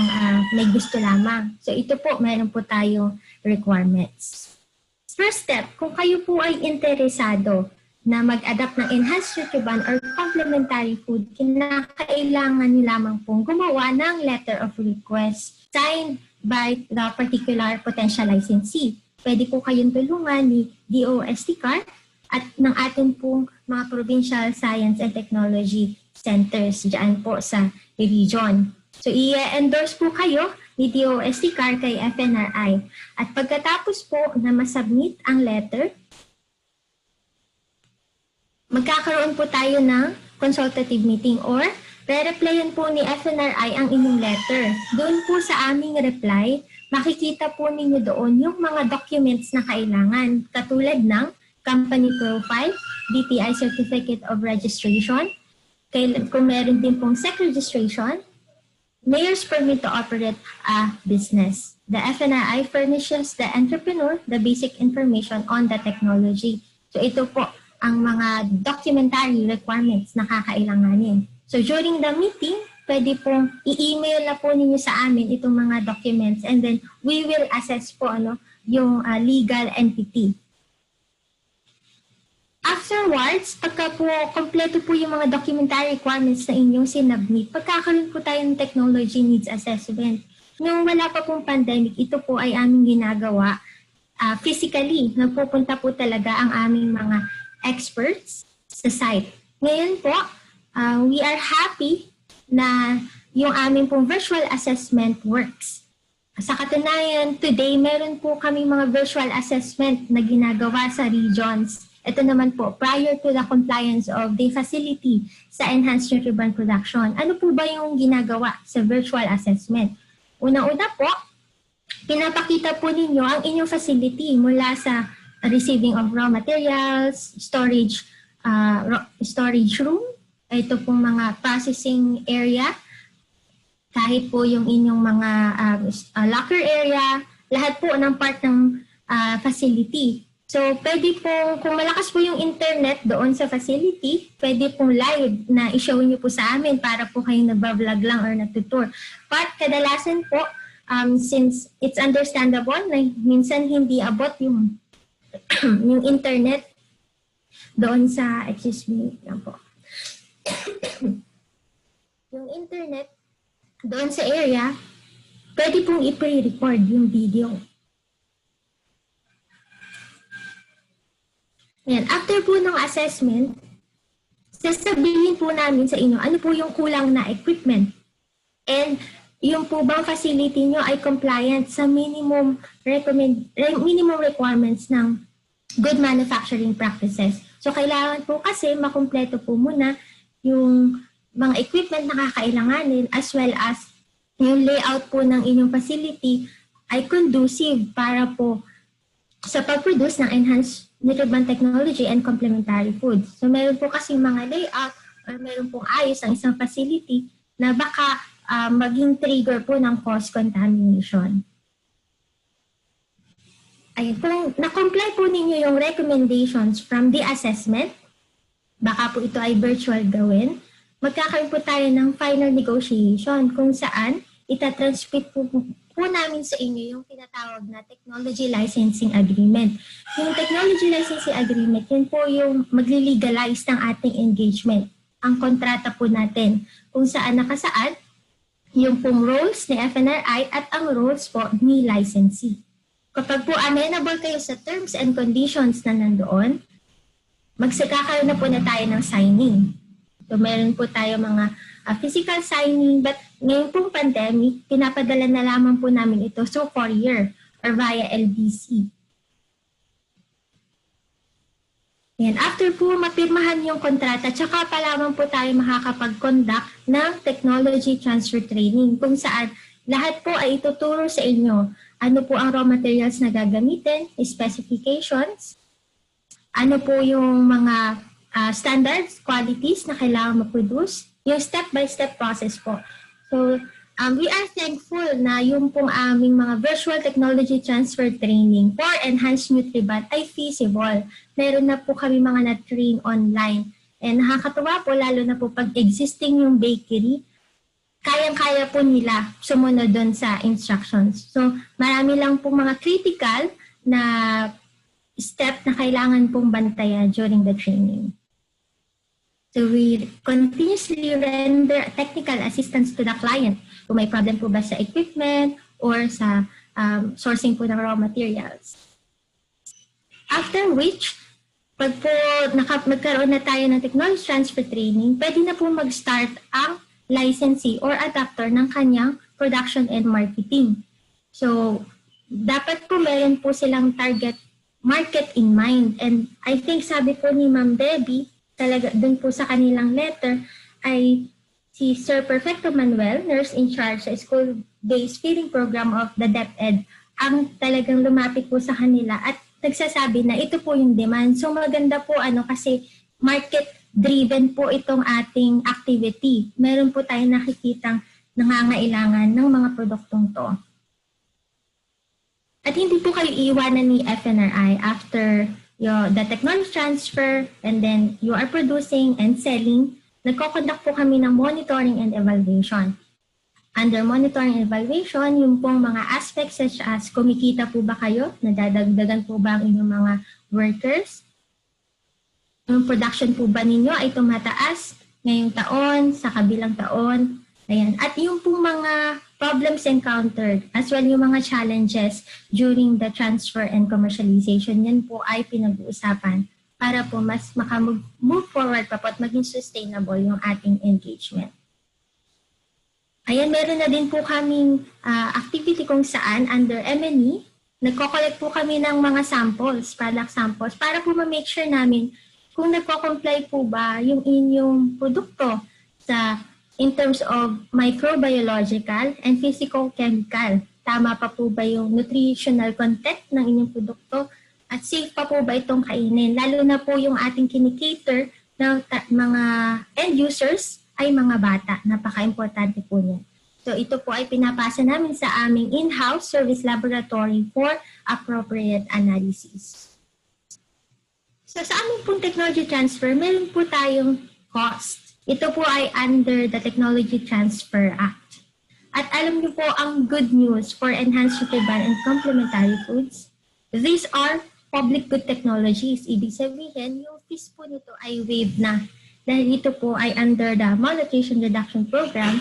may gusto lamang. So ito po, meron po tayong requirements. First step, kung kayo po ay interesado na mag-adapt ng enhanced nutrient or complementary food, kinakailangan nyo lamang pong gumawa ng letter of request signed by the particular potential licensee. Pwede po kayong tulungan ni DOST-CAR at ng atin pong mga provincial science and technology centers dyan po sa region. So, i-endorse po kayo ni DOST-CAR kay FNRI. At pagkatapos po na masubmit ang letter, magkakaroon po tayo ng consultative meeting or re-replyan po ni FNRI ang inyong letter. Doon po sa aming reply, makikita po ninyo doon yung mga documents na kailangan katulad ng company profile, DTI Certificate of Registration, kung meron din pong SEC registration, Mayor's Permit to Operate a Business. The FNRI furnishes the entrepreneur the basic information on the technology. So ito po ang mga documentary requirements na kakailanganin. So during the meeting, pwede pong i-email na po ninyo sa amin itong mga documents and then we will assess po yung legal entity. Afterwards, pagka po kompleto po yung mga documentary requirements na inyong sinubmit, pagkakaroon po tayo ng technology needs assessment. Nung wala pa pong pandemic, ito po ay aming ginagawa physically. Nagpupunta po talaga ang aming mga experts sa site. Ngayon po, we are happy na yung aming pong virtual assessment works. Sa katunayan, today meron po kami mga virtual assessment na ginagawa sa regions. Ito naman po, prior to the compliance of the facility sa enhanced nutrient production. Ano po ba yung ginagawa sa virtual assessment? Una-una po, pinapakita po ninyo ang inyong facility mula sa receiving of raw materials, storage room, ito pong mga processing area, kahit po yung inyong mga locker area, lahat po ng part ng facility. So, pwede po, kung malakas po yung internet doon sa facility, pwede pong live na i-show nyo po sa amin para po kayong nagbablog lang or nagtutour. But kadalasan po, since it's understandable na minsan hindi abot yung yung internet doon sa, excuse me lang po, yung internet doon sa area, pwede pong i-pre-record yung video. Ayan. After po ng assessment, sasabihin po namin sa inyo ano po yung kulang na equipment. And yung po bang facility nyo ay compliant sa minimum requirements ng good manufacturing practices. So kailangan po kasi makumpleto po muna yung mga equipment na kakailanganin as well as yung layout po ng inyong facility ay conducive para po sa pag-produce ng enhanced nutrient technology and complementary foods. So meron po kasi mga layout or meron pong ayos ang isang facility na baka maging trigger po ng cross contamination. Ayun, kung na-comply po ninyo yung recommendations from the assessment, baka po ito ay virtual gawin, magkakaroon po tayo ng final negotiation kung saan itatransmit po namin sa inyo yung tinatawag na Technology Licensing Agreement. Yung Technology Licensing Agreement, yun po yung magli-legalize ng ating engagement. Ang kontrata po natin kung saan nakasaad yung pong roles ni FNRI at ang roles po ni licensee. Kapag po amenable kayo sa terms and conditions na nandoon, magsakakaroon na po na tayo ng signing. So meron po tayo mga physical signing, but ngayon pong pandemic, pinapadala na lamang po namin ito so courier or via LBC. Yan. After po mapirmahan yung kontrata, tsaka pa lamang po tayo makakapag-conduct ng technology transfer training kung saan lahat po ay ituturo sa inyo. Ano po ang raw materials na gagamitin, specifications, ano po yung mga standards, qualities na kailangan ma-produce, yung step-by-step process po. So, we are thankful na yung pong aming mga virtual technology transfer training for Enhanced Nutriban ay feasible. Meron na po kami mga na-train online. And nakakatuwa po, lalo na po pag existing yung bakery, kayang-kaya po nila sumunod doon sa instructions. So, marami lang po mga critical na step na kailangan pong bantayan during the training. So, we continuously render technical assistance to the client kung may problem po ba sa equipment or sa sourcing po ng raw materials. After which, pag po magkaroon na tayo ng technology transfer training, pwede na po mag-start ang licensee or adapter ng kanyang production and marketing. So, dapat po meron po silang target market in mind. And I think sabi po ni Ma'am Debbie, talaga dun po sa kanilang letter, ay si Sir Perfecto Manuel, nurse in charge sa school-based feeding program of the DepEd, ang talagang lumapit po sa kanila at nagsasabi na ito po yung demand. So maganda po kasi market-driven po itong ating activity. Meron po tayong nakikitang nangangailangan ng mga produktong to. At hindi po kayo iiwanan ni FNRI after the technology transfer and then you are producing and selling. Nagko-conduct po kami ng monitoring and evaluation. Under monitoring and evaluation, yung pong mga aspects such as kumikita po ba kayo, nadadagdagan po ba ang inyong mga workers, yung production po ba ninyo ay tumataas ngayong taon, sa kabilang taon, ayan. At yung pong mga problems encountered, as well yung mga challenges during the transfer and commercialization, yan po ay pinag-uusapan para po mas maka-move forward pa po at maging sustainable yung ating engagement. Ayan, meron na din po kaming activity kung saan under M&E, nagko-collect po kami ng mga samples, product samples, para po ma-make sure namin kung nagko-comply po ba yung inyong produkto in terms of microbiological and physico-chemical. Tama pa po ba yung nutritional content ng inyong produkto? At safe pa po ba itong kainin? Lalo na po yung ating kinikater ng mga end users ay mga bata. Napaka-importante po niya. So ito po ay pinapasa namin sa aming in-house service laboratory for appropriate analysis. So sa aming pong technology transfer, meron po tayong cost. Ito po ay under the Technology Transfer Act. At alam niyo po ang good news for Enhanced Nutriban and Complementary Foods. These are public good technologies. Ibig sabihin, yung fees po nito ay waived na. Dahil ito po ay under the Malnutrition Reduction Program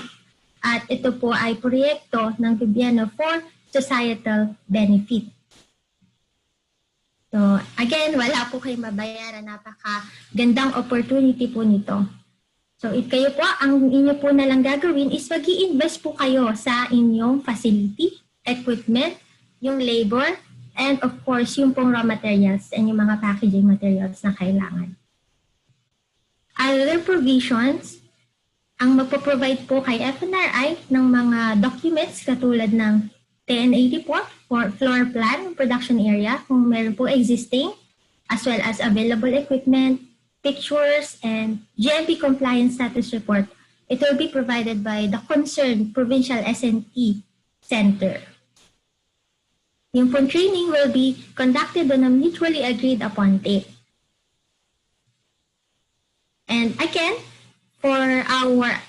at ito po ay proyekto ng gobyerno for societal benefit. So again, wala po kayong mabayaran. Napaka-gandang opportunity po nito. So, kayo po, ang inyo po na lang gagawin is mag-i-invest po kayo sa inyong facility, equipment, yung labor, and of course, yung pong raw materials and yung mga packaging materials na kailangan. Other provisions, ang magpo-provide po kay FNRI ng mga documents katulad ng TN80 po, for floor plan, production area, kung meron po existing, as well as available equipment, pictures, and GMP compliance status report. It will be provided by the concerned provincial S&T center. Yung pong training will be conducted on a mutually agreed upon date. And again, for our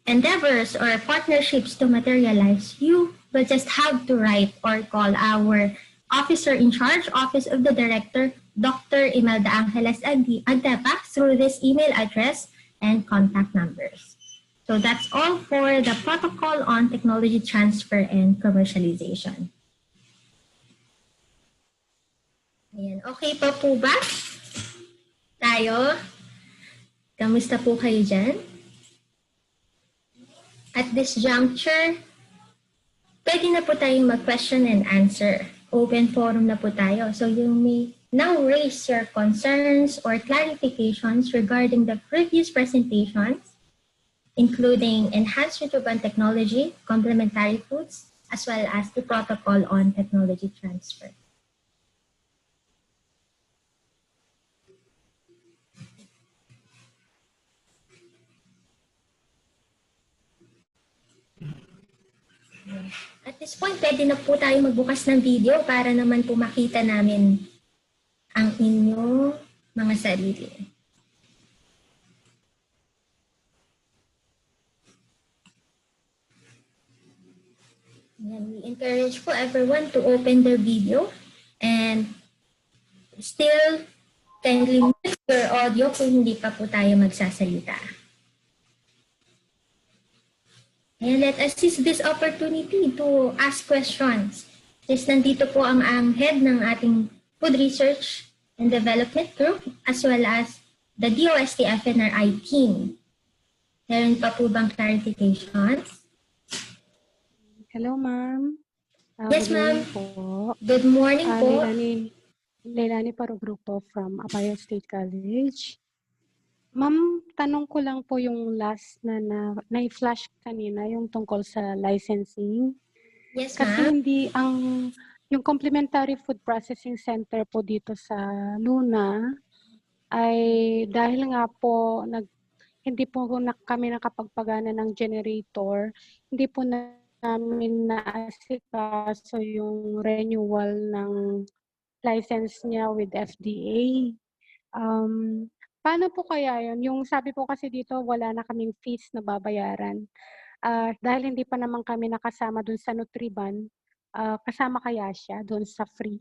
endeavors or partnerships to materialize, you will just have to write or call our officer in charge, Office of the Director, Dr. Imelda Angeles Agdepa, through this email address and contact numbers. So that's all for the protocol on technology transfer and commercialization. Ayan. Okay pa po ba tayo? Kamusta po kayo dyan? At this juncture, pwede na po tayong mag-question and answer. Open forum na po tayo. So yung may now raise your concerns or clarifications regarding the previous presentations, including enhanced nutrient technology, complementary foods, as well as the protocol on technology transfer. At this point, pwede na po tayo magbukas ng video para naman po makita namin ang inyong mga sarili. And we encourage po everyone to open their video and still kindly mute your audio kung hindi pa po tayo magsasalita. And let us seize this opportunity to ask questions. Since nandito po ang head ng ating Food Research and Development Group as well as the DOST FNRI team. Meron pa po bang clarifications? Hello, ma'am. Yes, ma'am. Po. Good morning po. Leilani Parugrupo from Apayao State College. Ma'am, tanong ko lang po yung last na-flash kanina, yung tungkol sa licensing. Yes, Kasi ma'am. yung Complementary Food Processing Center po dito sa Luna ay dahil nga po hindi po kami nakapagpagana ng generator, hindi po namin naasikaso yung renewal ng license niya with FDA. Paano po kaya yun? Yung sabi po kasi dito, wala na kaming fees na babayaran. Dahil hindi pa naman kami nakasama dun sa Nutriban, kasama kaya siya dun sa free?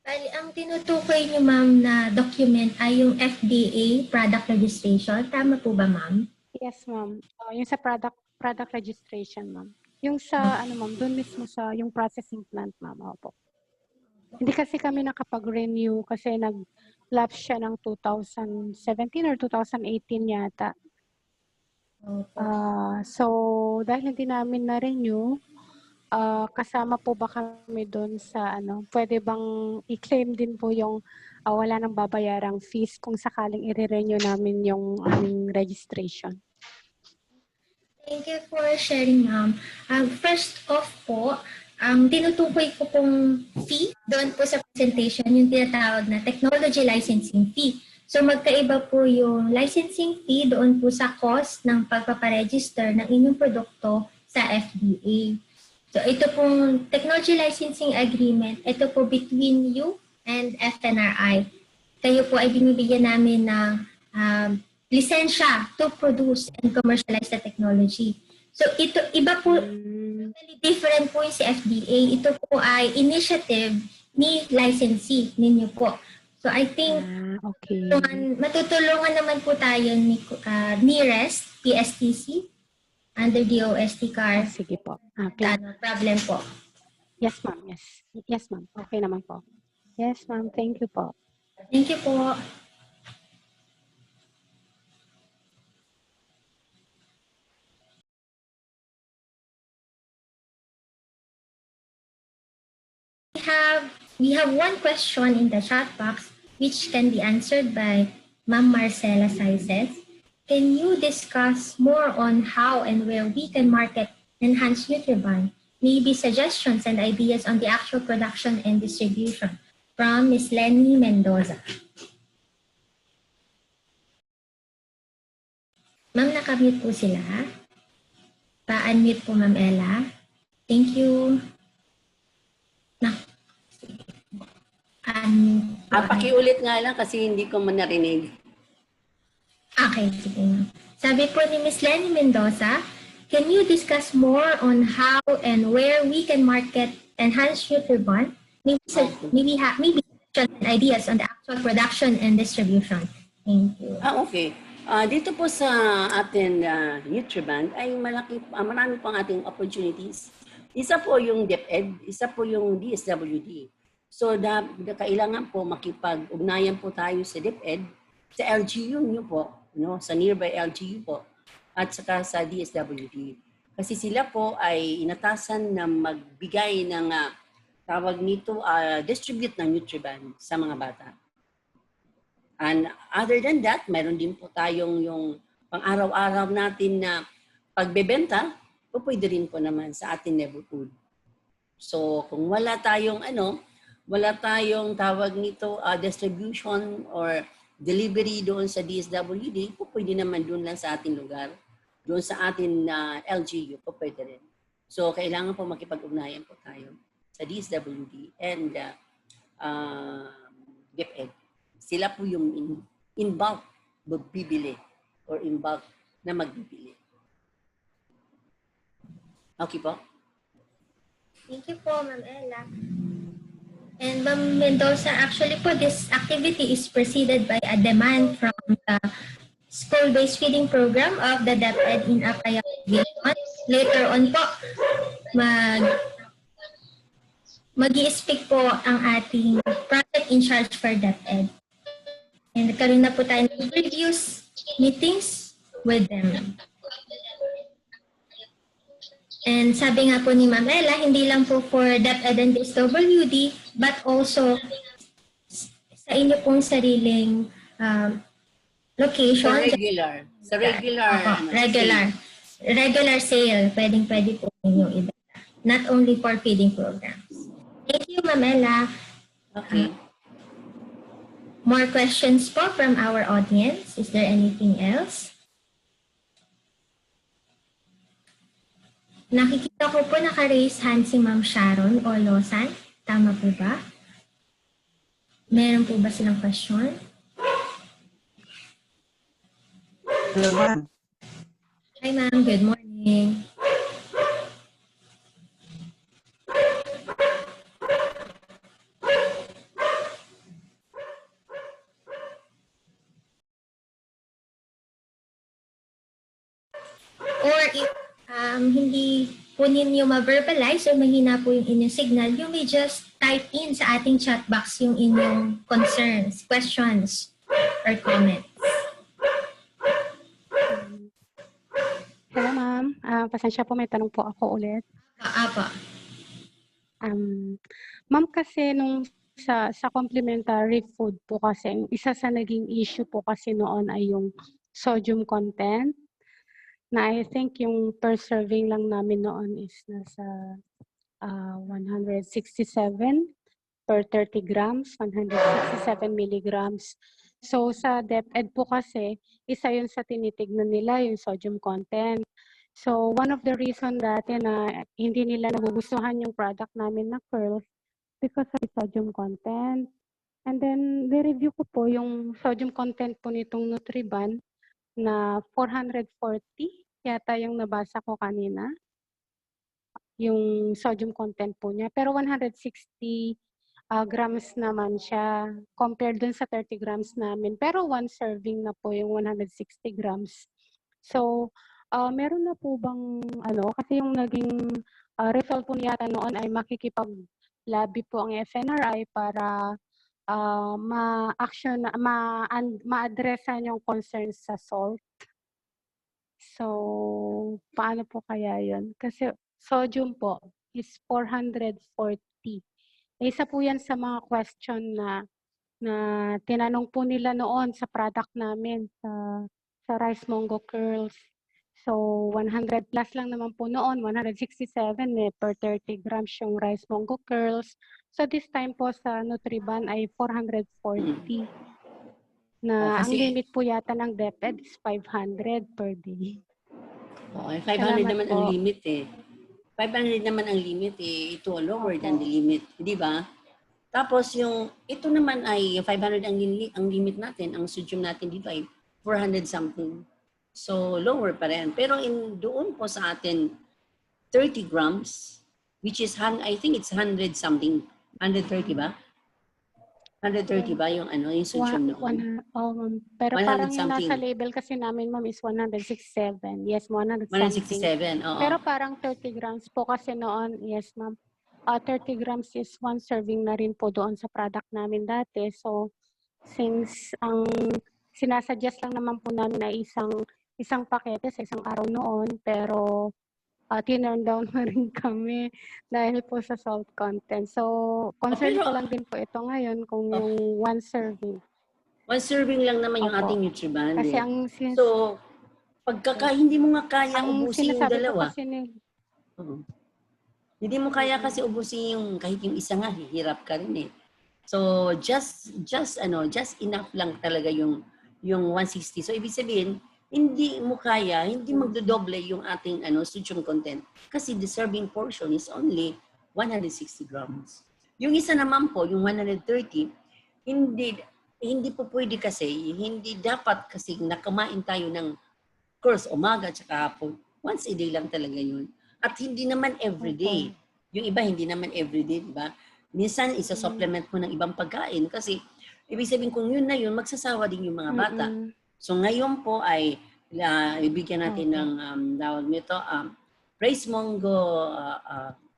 Bali, ang tinutukoy niyo, ma'am, na document ay yung FDA product registration. Tama po ba, ma'am? Yes, ma'am. Yung sa product registration, ma'am. Yung sa, ma'am, dun mismo sa yung processing plant, ma'am. Opo. Hindi kasi kami nakapag-renew kasi nag-lapse siya ng 2017 or 2018 yata. So, dahil hindi namin na-renew, kasama po ba kami doon sa pwede bang i-claim din po yung wala nang babayarang fees kung sakaling i-renew namin yung aming registration? Thank you for sharing, ma'am. First off po, ang tinutukoy ko pong fee doon po sa presentation, yung tinatawag na technology licensing fee. So magkaiba po yung licensing fee doon po sa cost ng pagpaparegister ng inyong produkto sa FDA. So ito pong technology licensing agreement, ito po between you and FNRI. Kayo po ay binibigyan namin ng lisensya to produce and commercialize the technology. So ito, iba po, totally different po yung si FDA. Ito po ay initiative ni licensee ninyo po. So I think okay. Matutulungan naman po tayo ni REST, PSTC, under DOST CAR. Sige po. Okay. No problem po. Yes, ma'am. Yes. Yes, ma'am. Okay naman po. Yes, ma'am. Thank you po. Thank you po. We have one question in the chat box which can be answered by Ma'am Marcela Saizes. Can you discuss more on how and where we can market enhanced Nutriban? Maybe suggestions and ideas on the actual production and distribution from Ms. Lenny Mendoza. Ma'am, nakamute po sila. Pa-unmute po, Ma'am Ella. Thank you. Pakiulit nga lang kasi hindi ko man narinig. Okay, sige ma'am. Sabi po ni Ms. Lenny Mendoza, can you discuss more on how and where we can market enhanced Nutriban? Maybe ideas on the actual production and distribution. Thank you. Okay. Dito po sa atin Nutriban ay marami pang ating opportunities. Isa po yung DepEd, isa po yung DSWD. So, kailangan po makipag-ugnayan po tayo sa DepEd, sa LGU nyo po, sa nearby LGU po, at saka sa DSWD. Kasi sila po ay inatasan na magbigay ng tawag nito, distribute ng Nutriban sa mga bata. And other than that, meron din po tayong yung pang-araw-araw natin na pagbebenta, po pwede rin po naman sa ating neighborhood. So kung wala tayong tawag nito, distribution or delivery doon sa DSWD, po pwede naman doon lang sa ating lugar. Doon sa ating LGU, po pwede rin. So kailangan po makipag-ugnayan po tayo sa DSWD and DepEd. Sila po yung in bulk magbibili or in bulk na magbibili. Okay po? Thank you po, Ma'am Ella. And Ma'am Mendoza, actually po, this activity is preceded by a demand from the school-based feeding program of the DepEd in Apayao Division. Later on po, mag-i-speak po ang ating project in charge for DepEd. And nagkaroon na po tayo ng previous meetings with them. And sabi nga po ni Ma'am Ella, hindi lang po for DepEd and DSWD, but also sa inyo pong sariling location. Sa regular sale. Pwede po ninyo ibenta. Not only for feeding programs. Thank you, Ma'am Ella. Okay. More questions po from our audience. Is there anything else? Nakikita ko po naka-raise hand si Ma'am Sharon Olosan. Tama po ba? Meron po ba silang question? Hello, ma'am. Hi ma'am, good morning. Or if hindi po ninyo ma-verbalize or mahina po yung inyong signal, you may just type in sa ating chat box yung inyong concerns, questions, or comments. Hello, ma'am. Pasensya po, may tanong po ako ulit. Apa. Ma'am, kasi nung sa complementary food po kasi, isa sa naging issue po kasi noon ay yung sodium content. Na I think yung per serving lang namin noon is nasa 167 per 30 grams, 167 milligrams. So sa DepEd po kasi, isa yun sa tinitignan nila, yung sodium content. So one of the reason dati na hindi nila nagugustuhan yung product namin na curls because of the sodium content. And then, ni-review ko po yung sodium content po nitong Nutriban na 440 yata yung nabasa ko kanina. Yung sodium content po niya. Pero 160 grams naman siya compared dun sa 30 grams namin. Pero one serving na po yung 160 grams. So, meron na po bang, kasi yung naging result po yata noon ay makikipag-lobby po ang FNRI para ma-addressan yung concerns sa salt. So, paano po kaya yun? Kasi sodium po is 440. Isa po yan sa mga question na tinanong po nila noon sa product namin, sa Rice Mongo Curls. So, 100 plus lang naman po noon, 167 per 30 grams yung Rice Mongo Curls. So, this time po sa Nutriban ay 440. Na ang limit po yata ng DepEd is 500 per day. Okay, 500 naman ang limit eh. 500 naman ang limit eh. Ito lower than the limit, di ba? Tapos ito naman ay 500 ang limit natin, ang sodium natin dito ay 400 something. So lower pa rin. Pero doon po sa atin 30 grams, which is I think it's 100 something, 130 ba? 130 ba yung yung sodium noon? Pero parang yung nasa label kasi namin, ma'am, is 167. Yes, 167. Oo. Pero parang 30 grams po kasi noon, yes, ma'am. 30 grams is one serving na rin po doon sa product namin dati. So, since ang sinasuggest lang naman po namin na isang pakete sa isang araw noon, pero tinurn down na rin kami dahil po sa salt content. So, concern pero- ko lang din po ito ngayon kung yung one serving. One serving lang naman yung Opo. ating Nutriband. Kasi eh. ang So, hindi mo nga kaya ang ubusin yung sinasabi po dalawa. kasi ni Oo. Hindi mo kaya kasi ubusin yung kahit yung isa nga, hihirap ka rin eh. So, just enough lang talaga yung 160. So, ibig sabihin, hindi mo kaya, hindi magdodoble yung ating sodium content kasi the serving portion is only 160 grams. Yung isa naman po, yung 130, hindi po pwede kasi, hindi dapat kasi nakamain tayo ng course umaga at saka hapon. Once a day lang talaga yun. At hindi naman everyday. Yung iba hindi naman everyday, di ba? Minsan isa-supplement mo ng ibang pagkain kasi ibig sabihin kung yun na yun, magsasawa din yung mga bata. So ngayon po ay ibigyan natin ng tawag nito, rice mongo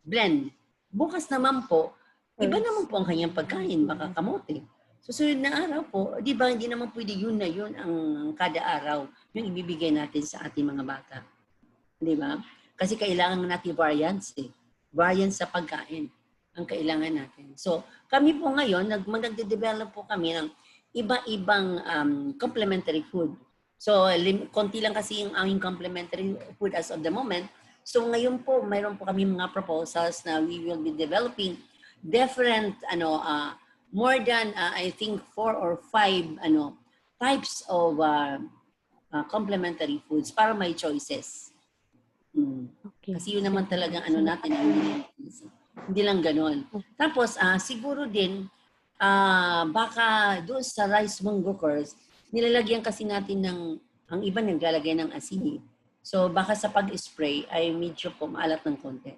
blend. Bukas naman po, iba naman po ang kanyang pagkain, baka kamote. Susunod na araw po, di ba, hindi naman pwede yun na yun ang kada araw yung ibibigay natin sa ating mga bata. Di ba? Kasi kailangan natin variance eh. Variance sa pagkain ang kailangan natin. So, kami po ngayon, magde-develop po kami ng iba-ibang complementary food. So, konti lang kasi yung aming complementary food as of the moment. So, ngayon po, mayroon po kami mga proposals na we will be developing different, more than, I think, 4 or 5, types of complementary foods para may choices. Okay. Kasi yun naman talagang natin, hindi lang ganon. Tapos, siguro din, baka doon sa rice mongo course, nilalagyan kasi natin ang iba naglalagay ng asin. So, baka sa pag-spray ay medyo po maalat ng konti.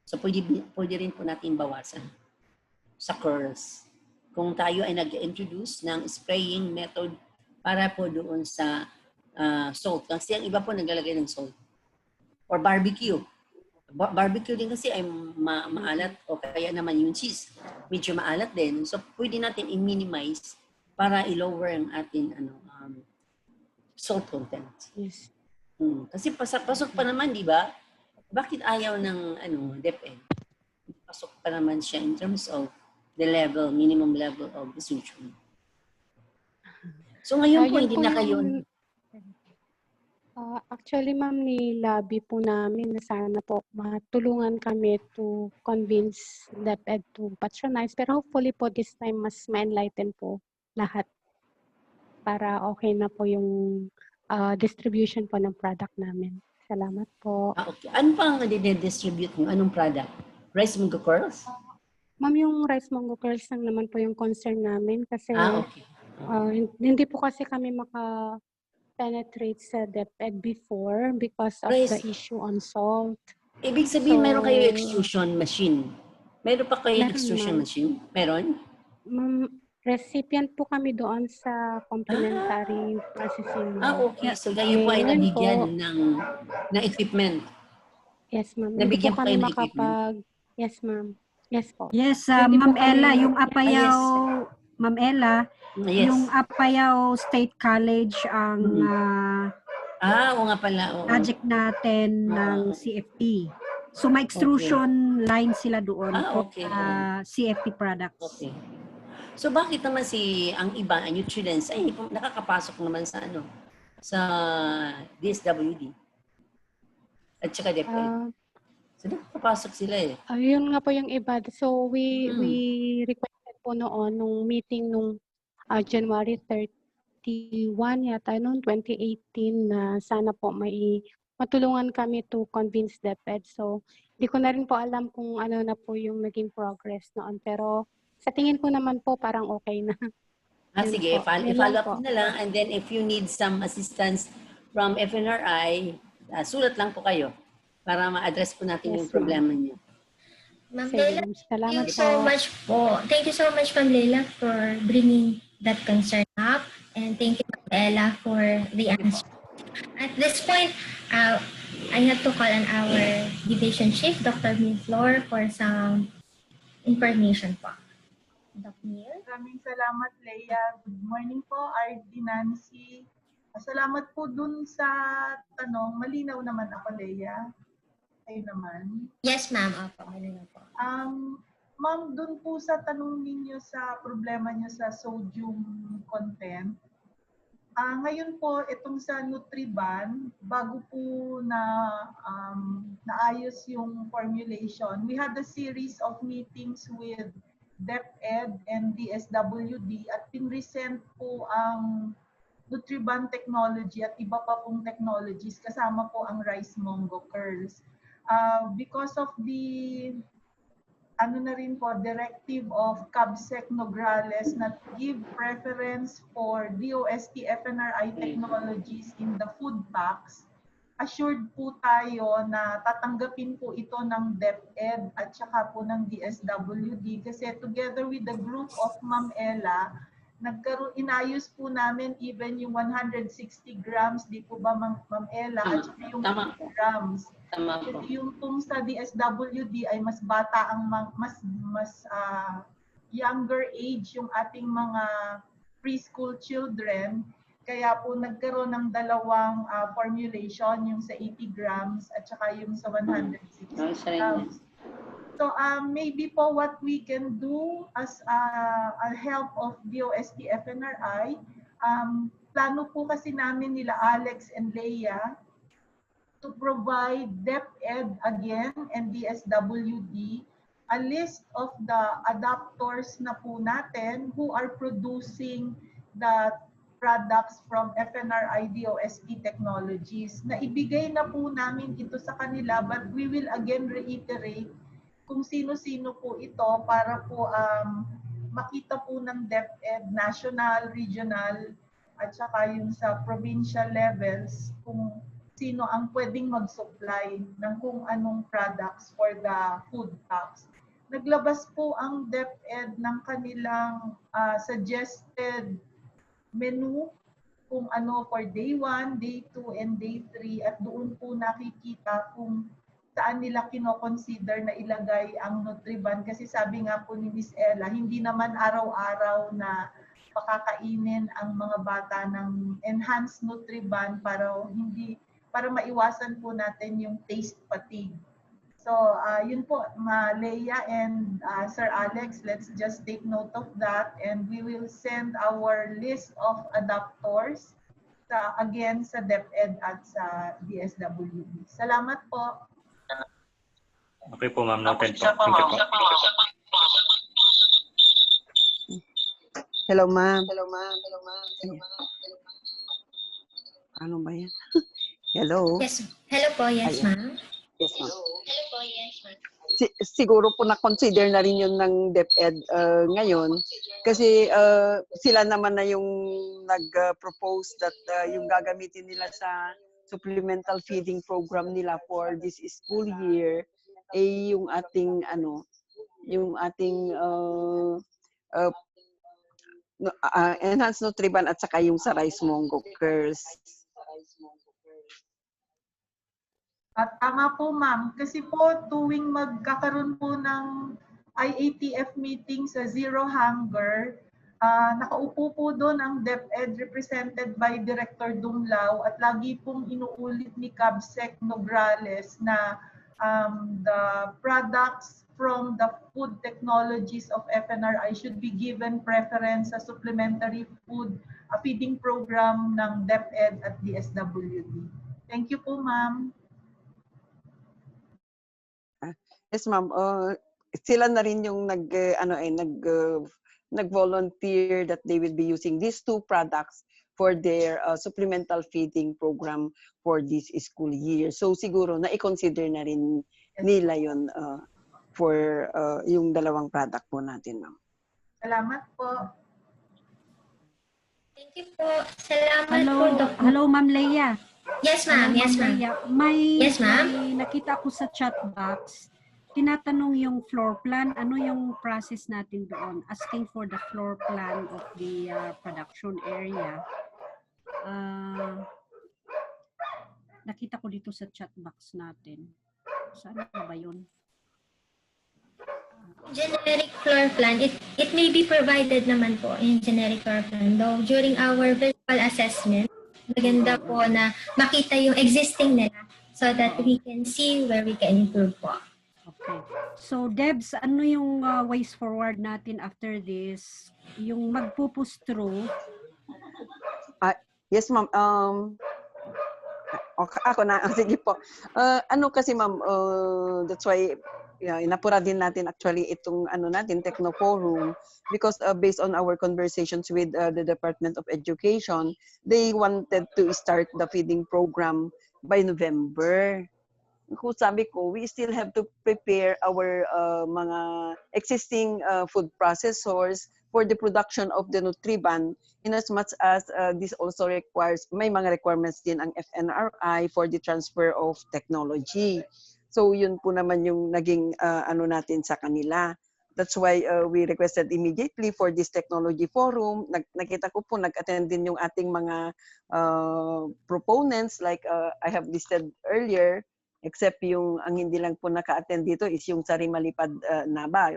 So, pwede rin po natin bawasan sa course. Kung tayo ay nag-introduce ng spraying method para po doon sa salt. Kasi ang iba po naglalagay ng salt. Or barbecue. Barbecue din kasi ay maalat o kaya naman yung cheese. Medyo maalat din. So, pwede natin i-minimize para i-lower ang ating salt content. Yes. Kasi pasok pa naman, di ba? Bakit ayaw ng DepEd? Pasok pa naman siya in terms of the level, minimum level of the sodium. So, ngayon po, Yun hindi po na kayo... Actually, ma'am, nilabi po namin na sana po matulungan kami to convince DepEd to patronize. Pero hopefully po this time mas ma-enlighten po lahat para okay na po yung distribution po ng product namin. Salamat po. Okay. Ano pa ang distribute nyo? Anong product? Rice Mungo Curls? Ma'am, yung rice mongo curls lang naman po yung concern namin kasi Okay. hindi po kasi kami penetrate sa DepEd before because of the issue on salt. Ibig sabihin, So, meron kayo extrusion machine. Meron pa kayo Meron, extrusion ma'am. machine? Meron? Recipient po kami doon sa complementary processing. Okay. So, kayo po ay Ngayon nabigyan po, ng equipment. Yes, ma'am. Nabigyan Hindi po po kayo kami ng equipment? Yes, ma'am. Yes po. Yes, Hindi po Ma'am Ella, kami- yung Apayao, Ma'am Ella, Yes. yung Apayao State College ang Oo nga pala. Oo. project natin ng CFP. So, may extrusion line sila doon for Okay. CFP products. Okay. So, bakit naman ang iba, ang nutrients, ay nakakapasok naman sa sa DSWD at saka DepEd. So, nakakapasok sila eh. Yun nga po yung iba. So, we requested po noon, nung meeting nung January 31 yata, noong 2018, na sana po matulungan kami to convince DepEd. So, hindi ko na rin po alam kung ano na po yung naging progress noon. Pero, sa tingin ko naman po, parang okay na. Yun Sige, po. Yun i-follow lang up po. na lang. And then, if you need some assistance from FNRI, sulat lang po kayo para ma-address po natin yung Yes, ma'am. problema niyo. Ma'am Sige, Leila, ma'am. thank Salamat you so po. much po. Thank you so much, Ma'am Leila, for bringing that concern up. And thank you, Ma'am Ella, for the answer. At this point, I have to call on our division chief, Dr. Milflor, for some information po. Dr. Mil? Maraming salamat, Leia. Good morning po, RD Nancy. Salamat po dun sa tanong. Malinaw naman ako, Leia. Kayo naman. Yes, ma'am. Opo, ano na po. Ma'am, dun po sa tanong ninyo sa problema niyo sa sodium content, ngayon po, itong sa Nutriban, bago po na naayos yung formulation, we had a series of meetings with DepEd and DSWD at pinresent po ang Nutriban technology at iba pa pong technologies, kasama po ang Rice Mongo Curls. Because of the directive of CABSEC Nograles na give preference for DOST FNRI technologies in the food packs, assured po tayo na tatanggapin po ito ng DepEd at saka po ng DSWD kasi together with the group of Ma'am Ella, inayos po namin even yung 160 grams, di po ba Ma'am Ella, at saka yung 50 grams. Tama po. Yung kung sa DSWD ay mas bata ang younger age yung ating mga preschool children, kaya po nagkaroon ng dalawang formulation, yung sa 80 grams at saka yung sa 160 grams. So maybe po what we can do as a help of DOST FNRI, plano po kasi namin nila Alex and Leia to provide DepEd again and DSWD a list of the adapters na po natin who are producing the products from FNRI DOST technologies. Na ibigay na po namin ito sa kanila, but we will again reiterate kung sino-sino po ito para po makita po ng DepEd, national, regional, at saka yung sa provincial levels kung sino ang pwedeng mag-supply ng kung anong products for the food packs. Naglabas po ang DepEd ng kanilang suggested menu kung ano for day 1, day 2, and day 3 at doon po nakikita kung saan nila kino-consider na ilagay ang Nutriban kasi sabi nga po ni Miss Ella, hindi naman araw-araw na pakakainin ang mga bata ng enhanced Nutriban para maiwasan po natin yung taste fatigue. So, yun po, Leia and Sir Alex, let's just take note of that and we will send our list of adapters again sa DepEd at sa DSWD. Salamat po. Okay po, ma'am. Noted po. Thank you po. Hello, ma'am. Ano ba yan? Hello? Yes. Hello po. Yes, ma'am. Yes, ma'am. Siguro po na-consider na rin yun ng DepEd ngayon kasi sila naman na yung nag-propose that yung gagamitin nila sa supplemental feeding program nila for this school year ay yung ating enhanced Nutriban at saka yung sa Rice Mongo Curls. At tama po ma'am, kasi po tuwing magkakaroon po ng IATF meeting sa Zero Hunger, nakaupo po doon ang DepEd represented by Director Dumlao at lagi pong inuulit ni CABSEC Nograles na the products from the food technologies of FNRI should be given preference sa supplementary food feeding program ng DepEd at DSWD. Thank you po ma'am. Yes, ma'am. Sila na rin yung nag-volunteer that they will be using these two products for their supplemental feeding program for this school year. So siguro na i-consider na rin nila yun for yung dalawang product po natin, ma'am. Salamat po. Thank you po. Salamat po, Dr. Hello, Ma'am Leia. Yes, ma'am. Yes, ma'am. May ma'am. nakita ko sa chat box, tinatanong yung floor plan, ano yung process natin doon? Asking for the floor plan of the production area. Nakita ko dito sa chat box natin. Saan ba yun? Generic floor plan, it may be provided naman po in generic floor plan. Though during our visual assessment, maganda po na makita yung existing nila so that we can see where we can improve po. Okay. So, Debs, ano yung ways forward natin after this? Yung magpo-push through? Yes, ma'am. Ako na. Sige po. Ano kasi, ma'am, that's why inapura din natin actually itong Techno Forum because based on our conversations with the Department of Education, they wanted to start the feeding program by November. Kung sabi ko, we still have to prepare our mga existing food processors for the production of the Nutriban, in as much as this also requires, may mga requirements din ang FNRI for the transfer of technology. So yun po naman yung naging natin sa kanila. That's why we requested immediately for this technology forum. Nakita ko po, nag-attend din yung ating mga proponents like I have listed earlier, except yung ang hindi lang po naka-attend dito is yung Sari Malipad Naba.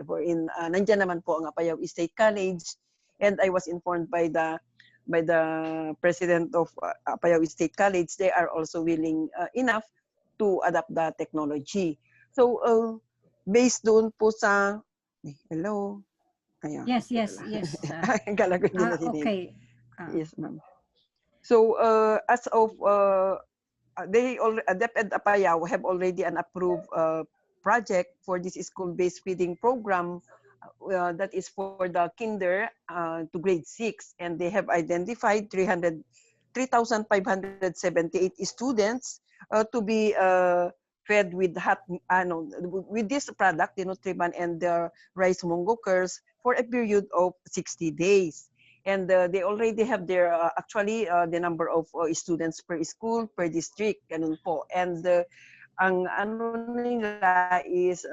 Nandiyan naman po ang Apayao State College, and I was informed by the president of Apayao State College, they are also willing enough to adapt the technology. So based doon po sa hello. Ayan. Yes. Kala ko hindi narinig. Okay. Yes, ma'am. So as of DepEd Apayao have already an approved project for this school-based feeding program that is for the kinder to grade 6, and they have identified 3,578 students to be fed with with this product, the Nutriban and the rice mungo curls for a period of 60 days. And they already have their actually the number of students per school, per district, ganun po. And ang nila is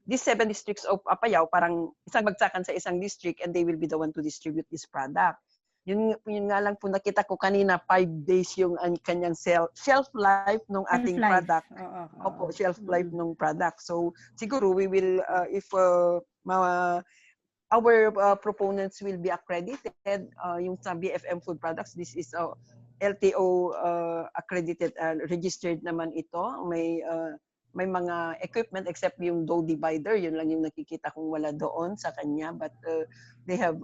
these 7 districts of Apayao, parang isang bagsakan sa isang district, and they will be the one to distribute this product. Yun nga lang po nakita ko kanina, 5 days yung kanyang shelf life ng ating product. Opo, shelf life ng product. So siguro we will, if our proponents will be accredited, yung sa BFM Food Products, this is LTO accredited and registered naman ito. May mga equipment except yung dough divider, yun lang yung nakikita kong wala doon sa kanya, but they have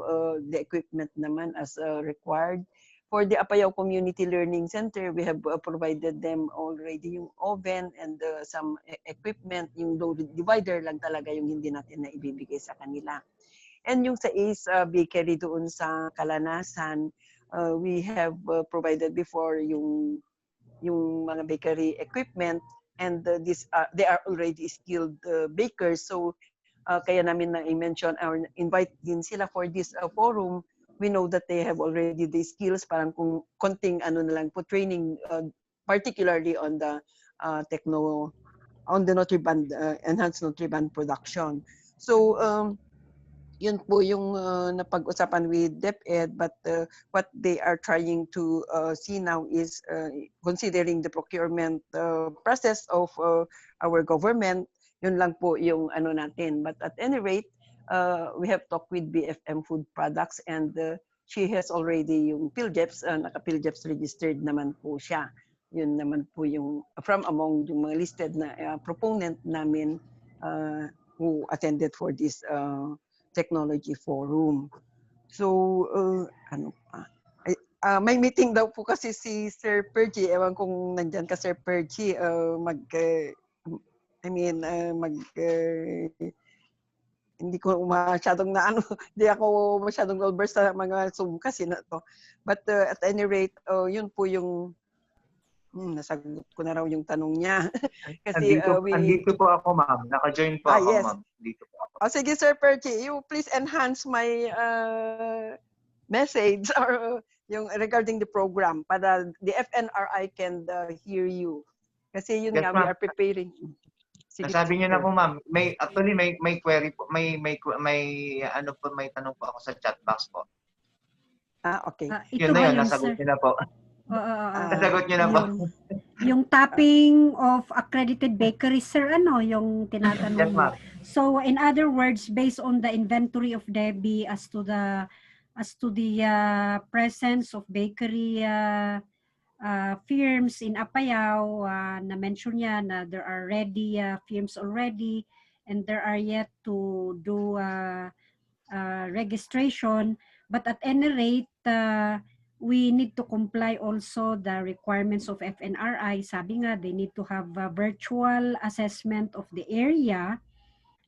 the equipment naman as required. For the Apayao Community Learning Center, we have provided them already yung oven and some equipment. Yung dough divider lang talaga yung hindi natin na ibibigay sa kanila. And yung sa Ace Bakery doon sa Kalanasan, we have provided before yung mga bakery equipment, and they are already skilled bakers. So kaya namin na i-mention or invite din sila for this forum. We know that they have already the skills, parang kung konting na lang po training, particularly on the Nutriban, enhanced Nutriban production. So yun po yung napag-usapan with DepEd, but what they are trying to see now is considering the procurement process of our government, yun lang po yung natin. But at any rate, we have talked with BFM Food Products, and she has already yung PhilJeps, naka-PhilJeps registered naman po siya. Yun naman po yung from among yung mga listed na proponent namin who attended for this technology forum. So, may meeting daw po kasi si Sir Pergy. Ewan kung nandyan ka, Sir Pergy, hindi ko masyadong hindi ako masyadong well-versed sa mga Zoom kasi na to. But at any rate, yun po yung nasagot ko na raw yung tanong niya. Kasi andito po ako, ma'am. Naka-join po ako, yes. Ma'am. Dito po ako. Sige, Sir Percy, you please enhance my message or yung regarding the program para the FNRI can hear you. Kasi yun yes, nga, we are preparing. Sige, sabi niyo na po, ma'am. May query po, may tanong po ako sa chat box po. Okay. Yun na yun, nasagot niyo na po. Nasagot niyo na po. Yung tapping of accredited bakeries, sir, yung tinatanong mo. So, in other words, based on the inventory of Debbie as to the presence of bakery firms in Apayao, na-mention niya na there are ready firms already and there are yet to do registration. But at any rate, we need to comply also the requirements of FNRI. Sabi nga, they need to have a virtual assessment of the area.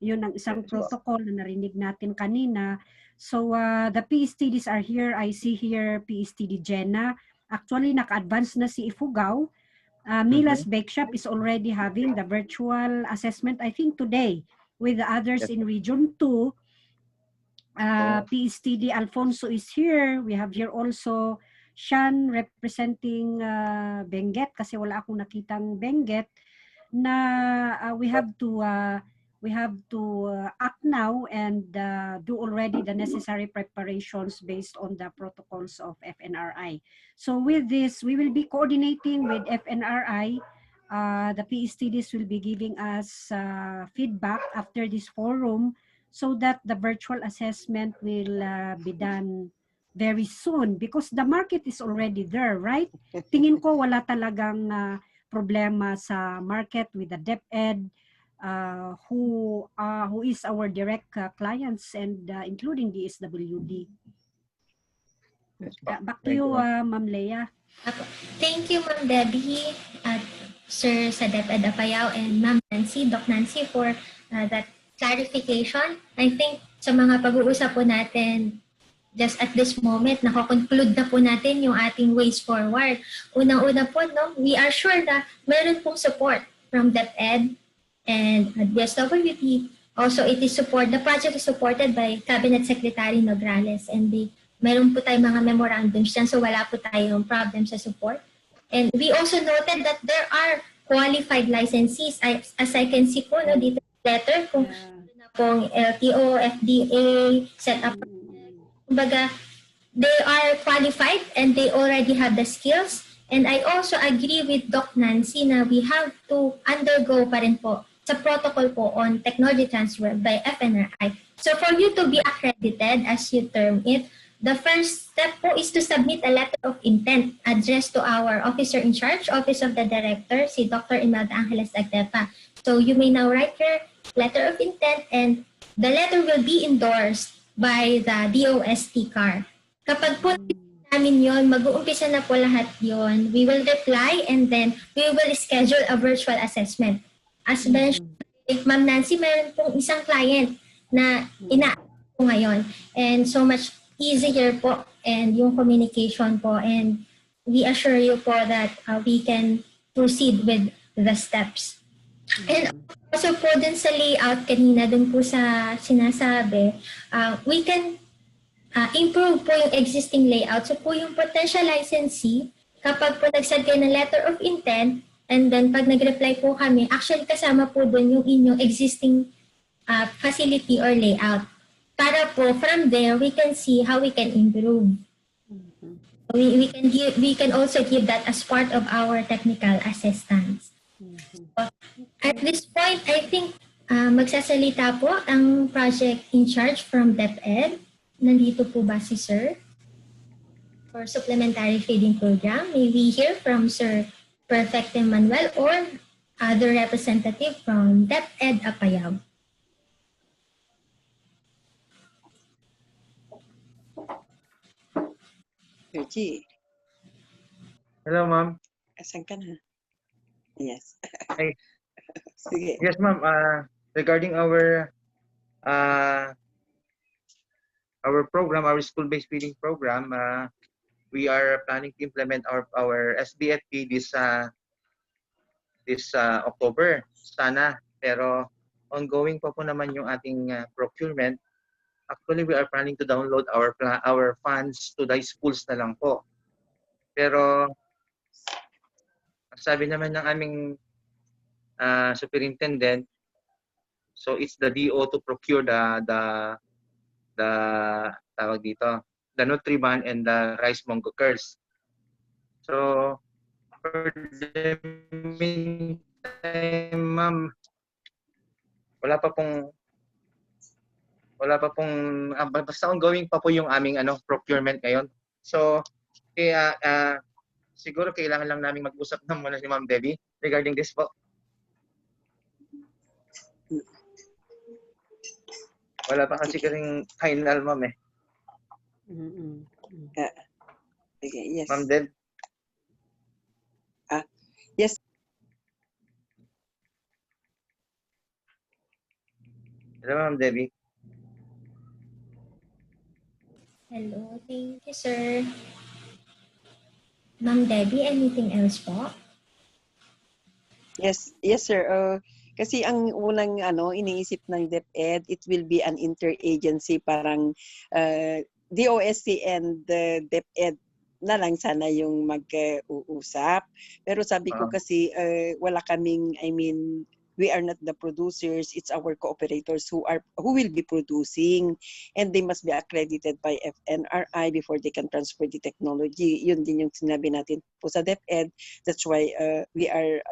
Yun ang isang protocol na narinig natin kanina. So the PSTDs are here. I see here PSTD Jenna. Actually, naka-advance na si Ifugao. Mila's Bake Shop is already having the virtual assessment, I think today, with the others in Region 2. PSTD Alfonso is here. We have here also Sean representing Benguet, kasi wala akong nakitang Benguet, na we have to act now and do already the necessary preparations based on the protocols of FNRI. So with this, we will be coordinating with FNRI. The PSTDs will be giving us feedback after this forum so that the virtual assessment will be done very soon because the market is already there, right? Tingin ko wala talagang problema sa market with the DepEd, who is our direct clients and including the SWD. Back to you, Ma'am Leah. Thank you, Ma'am Debbie, Sir sa DepEd Apayao, and Ma'am Nancy, Doc Nancy, for that clarification. I think sa mga pag-uusap po natin just at this moment, nako-conclude na po natin yung ating ways forward. Unang-una po, no, we are sure na meron pong support from DepEd and the SWD. Also, the project is supported by Cabinet Secretary Nograles, and meron po tayong mga memorandums dyan, so wala po tayong problem sa support. And we also noted that there are qualified licensees. As I can see po, no, dito letter kung na pong LTO, FDA, set up. Kumbaga, they are qualified and they already have the skills. And I also agree with Doc Nancy na we have to undergo pa rin po sa protocol po on technology transfer by FNRI. So for you to be accredited, as you term it, the first step po is to submit a letter of intent addressed to our officer in charge, Office of the Director, si Dr. Imelda Angeles Agtepa. So you may now write your letter of intent and the letter will be endorsed by the DOST-CAR. Kapag po namin yun, mag-uumpisa na po lahat yun, we will reply and then we will schedule a virtual assessment. As mentioned, Ma'am Nancy, meron pong isang client na ina-apply po ngayon and so much easier po and yung communication po, and we assure you po that we can proceed with the steps. And also po dun sa layout kanina, dun po sa sinasabi, we can improve po yung existing layout. So po yung potential licensee, kapag po nagsend kayo ng letter of intent, and then pag nag-reply po kami, actually kasama po dun yung inyong existing facility or layout. Para po from there, we can see how we can improve. We can also give that as part of our technical assistance. At this point, I think magsasalita po ang project in charge from DepEd. Nandito po ba si Sir? For supplementary feeding program, may we hear from Sir Perfect Emmanuel or other representative from DepEd Apayao. Yoji. Hello, ma'am. Asan ka na? Yes. Hey. Sige. Yes, ma'am. Regarding our program, our school-based feeding program, we are planning to implement our SBFP this October. Sana. Pero ongoing pa po naman yung ating procurement. Actually, we are planning to download our funds to the schools na lang po. Pero sabi naman ng aming superintendent, so it's the DO to procure the tawag dito, the Nutriban and the rice mongo curls. So for the meantime, ma'am, wala pa pong basta ongoing pa po yung aming procurement ngayon. So kaya siguro kailangan lang namin mag-usap na muna si Ma'am Debbie regarding this po. Wala pa kasi kasing final, Ma'am eh. Okay, yes. Ma'am Deb? Yes. Hello, Ma'am Debbie. Hello, thank you, sir. Ma'am Debbie, anything else po? Yes, sir. Kasi ang unang iniisip ng DepEd, it will be an interagency, parang DOST and DepEd na lang sana yung mag-uusap. Pero sabi ko kasi wala kaming, we are not the producers, it's our cooperators who will be producing, and they must be accredited by FNRI before they can transfer the technology. Yun din yung sinabi natin po sa DepEd. That's why we are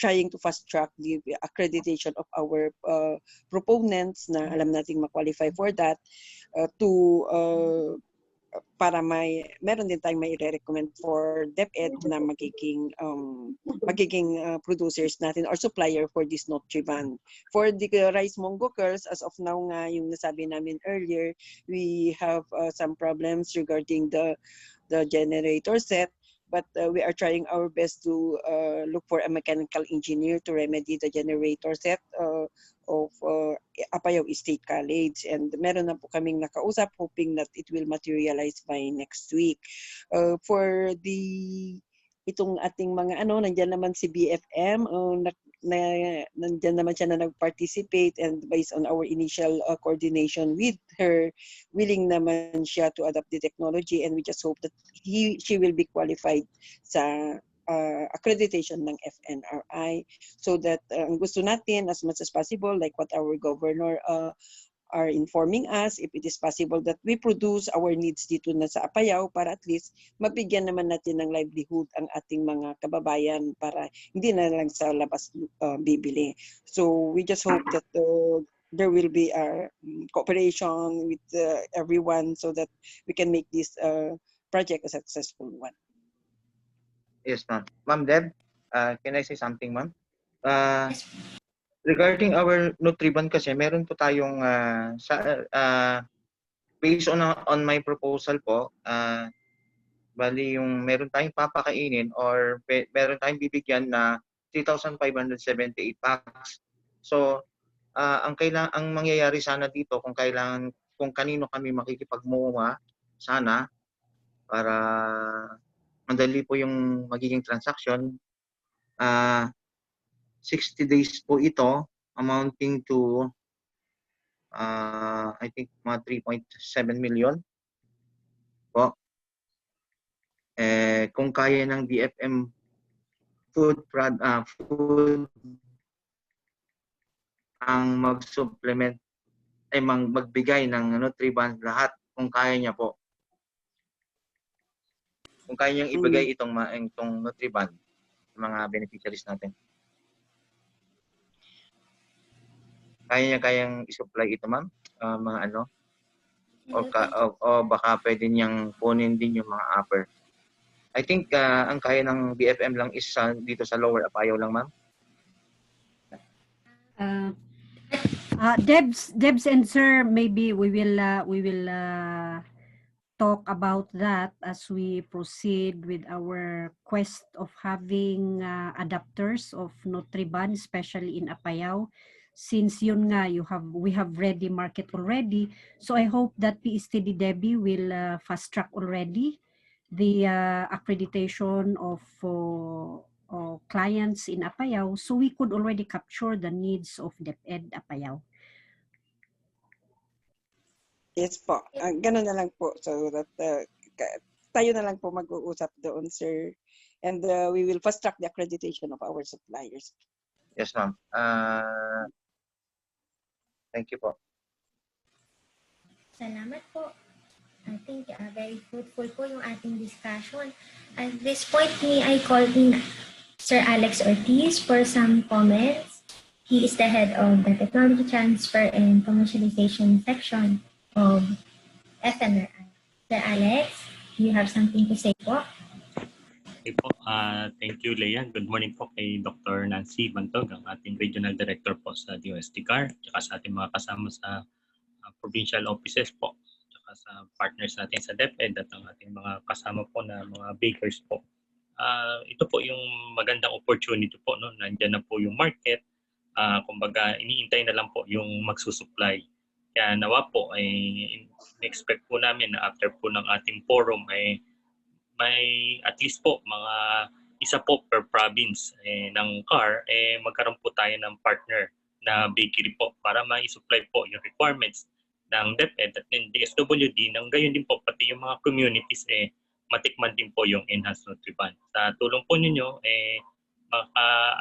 trying to fast track the accreditation of our proponents na alam nating ma-qualify for that para meron din tayong may recommend for DepEd na magiging producers natin or supplier for this Nutriban. For the Rice Mongo Curls, as of now nga, yung nasabi namin earlier, we have some problems regarding the generator set, but we are trying our best to look for a mechanical engineer to remedy the generator set of Apayao State College. And meron na po kaming nakausap, hoping that it will materialize by next week. For itong ating mga nandiyan naman si BFM, nandiyan naman siya na nag-participate, and based on our initial coordination with her, willing naman siya to adopt the technology, and we just hope that she will be qualified sa accreditation ng FNRI, so that ang gusto natin as much as possible, like what our governor are informing us, if it is possible that we produce our needs dito na sa Apayao para at least mabigyan naman natin ng livelihood ang ating mga kababayan para hindi na lang sa labas bibili. So we just hope that there will be a cooperation with everyone so that we can make this project a successful one. Yes, ma'am. Ma'am Deb, can I say something, ma'am? Regarding our Nutriban kasi, meron po tayong based on my proposal po, bali yung meron tayong papakainin or meron tayong bibigyan na 3,578 packs. So, ang mangyayari sana dito kung kanino kami makikipagmuha sana para madali po yung magiging transaction. 60 days po ito, amounting to I think mga 3.7 million po. Kung kaya ng DFM food ang mag-supplement magbigay ng Nutriban lahat kung kaya niya po. Kung kaya niyang ibigay itong Nutriban sa mga beneficiaries natin. Kayang i-supply ito, ma'am? Mga o baka pwede niyang kunin din yung mga upper. I think ang kaya ng BFM lang is dito sa Lower Apayao lang, ma'am. Debs and sir, maybe we will talk about that as we proceed with our quest of having adapters of Nutriban, especially in Apayao, since yun nga we have ready market already. So I hope that PSTD Debbie will fast track already the accreditation of clients in Apayao, so we could already capture the needs of DepEd Apayao. Yes po. Ganun na lang po. So that tayo na lang po mag-uusap doon, sir. And we will fast track the accreditation of our suppliers. Yes, ma'am. Thank you po. Salamat po. I think very fruitful po yung ating discussion. At this point, I call in Sir Alex Ortiz for some comments. He is the head of the Technology Transfer and Commercialization section of FNRI. Sir Alex, do you have something to say po? Okay po. Thank you, Leah. Good morning po kay Dr. Nancy Bantog, ang ating Regional Director po sa DOST-CAR, tsaka sa ating mga kasama sa provincial offices po, tsaka sa partners natin sa DepEd at ang ating mga kasama po na mga bakers po. Ito po yung magandang opportunity po, no? Nandiyan na po yung market. Kumbaga, iniintay na lang po yung magsusupply. Kaya nawa po, ay expect po namin na after po ng ating forum ay may at least po mga isa po per province ng CAR, magkaroon po tayo ng partner na bakery po para ma-supply po yung requirements ng DepEd at ng DSWD. Nang gayon din po, pati yung mga communities, matikman din po yung enhanced nutriband. Sa tulong po ninyo,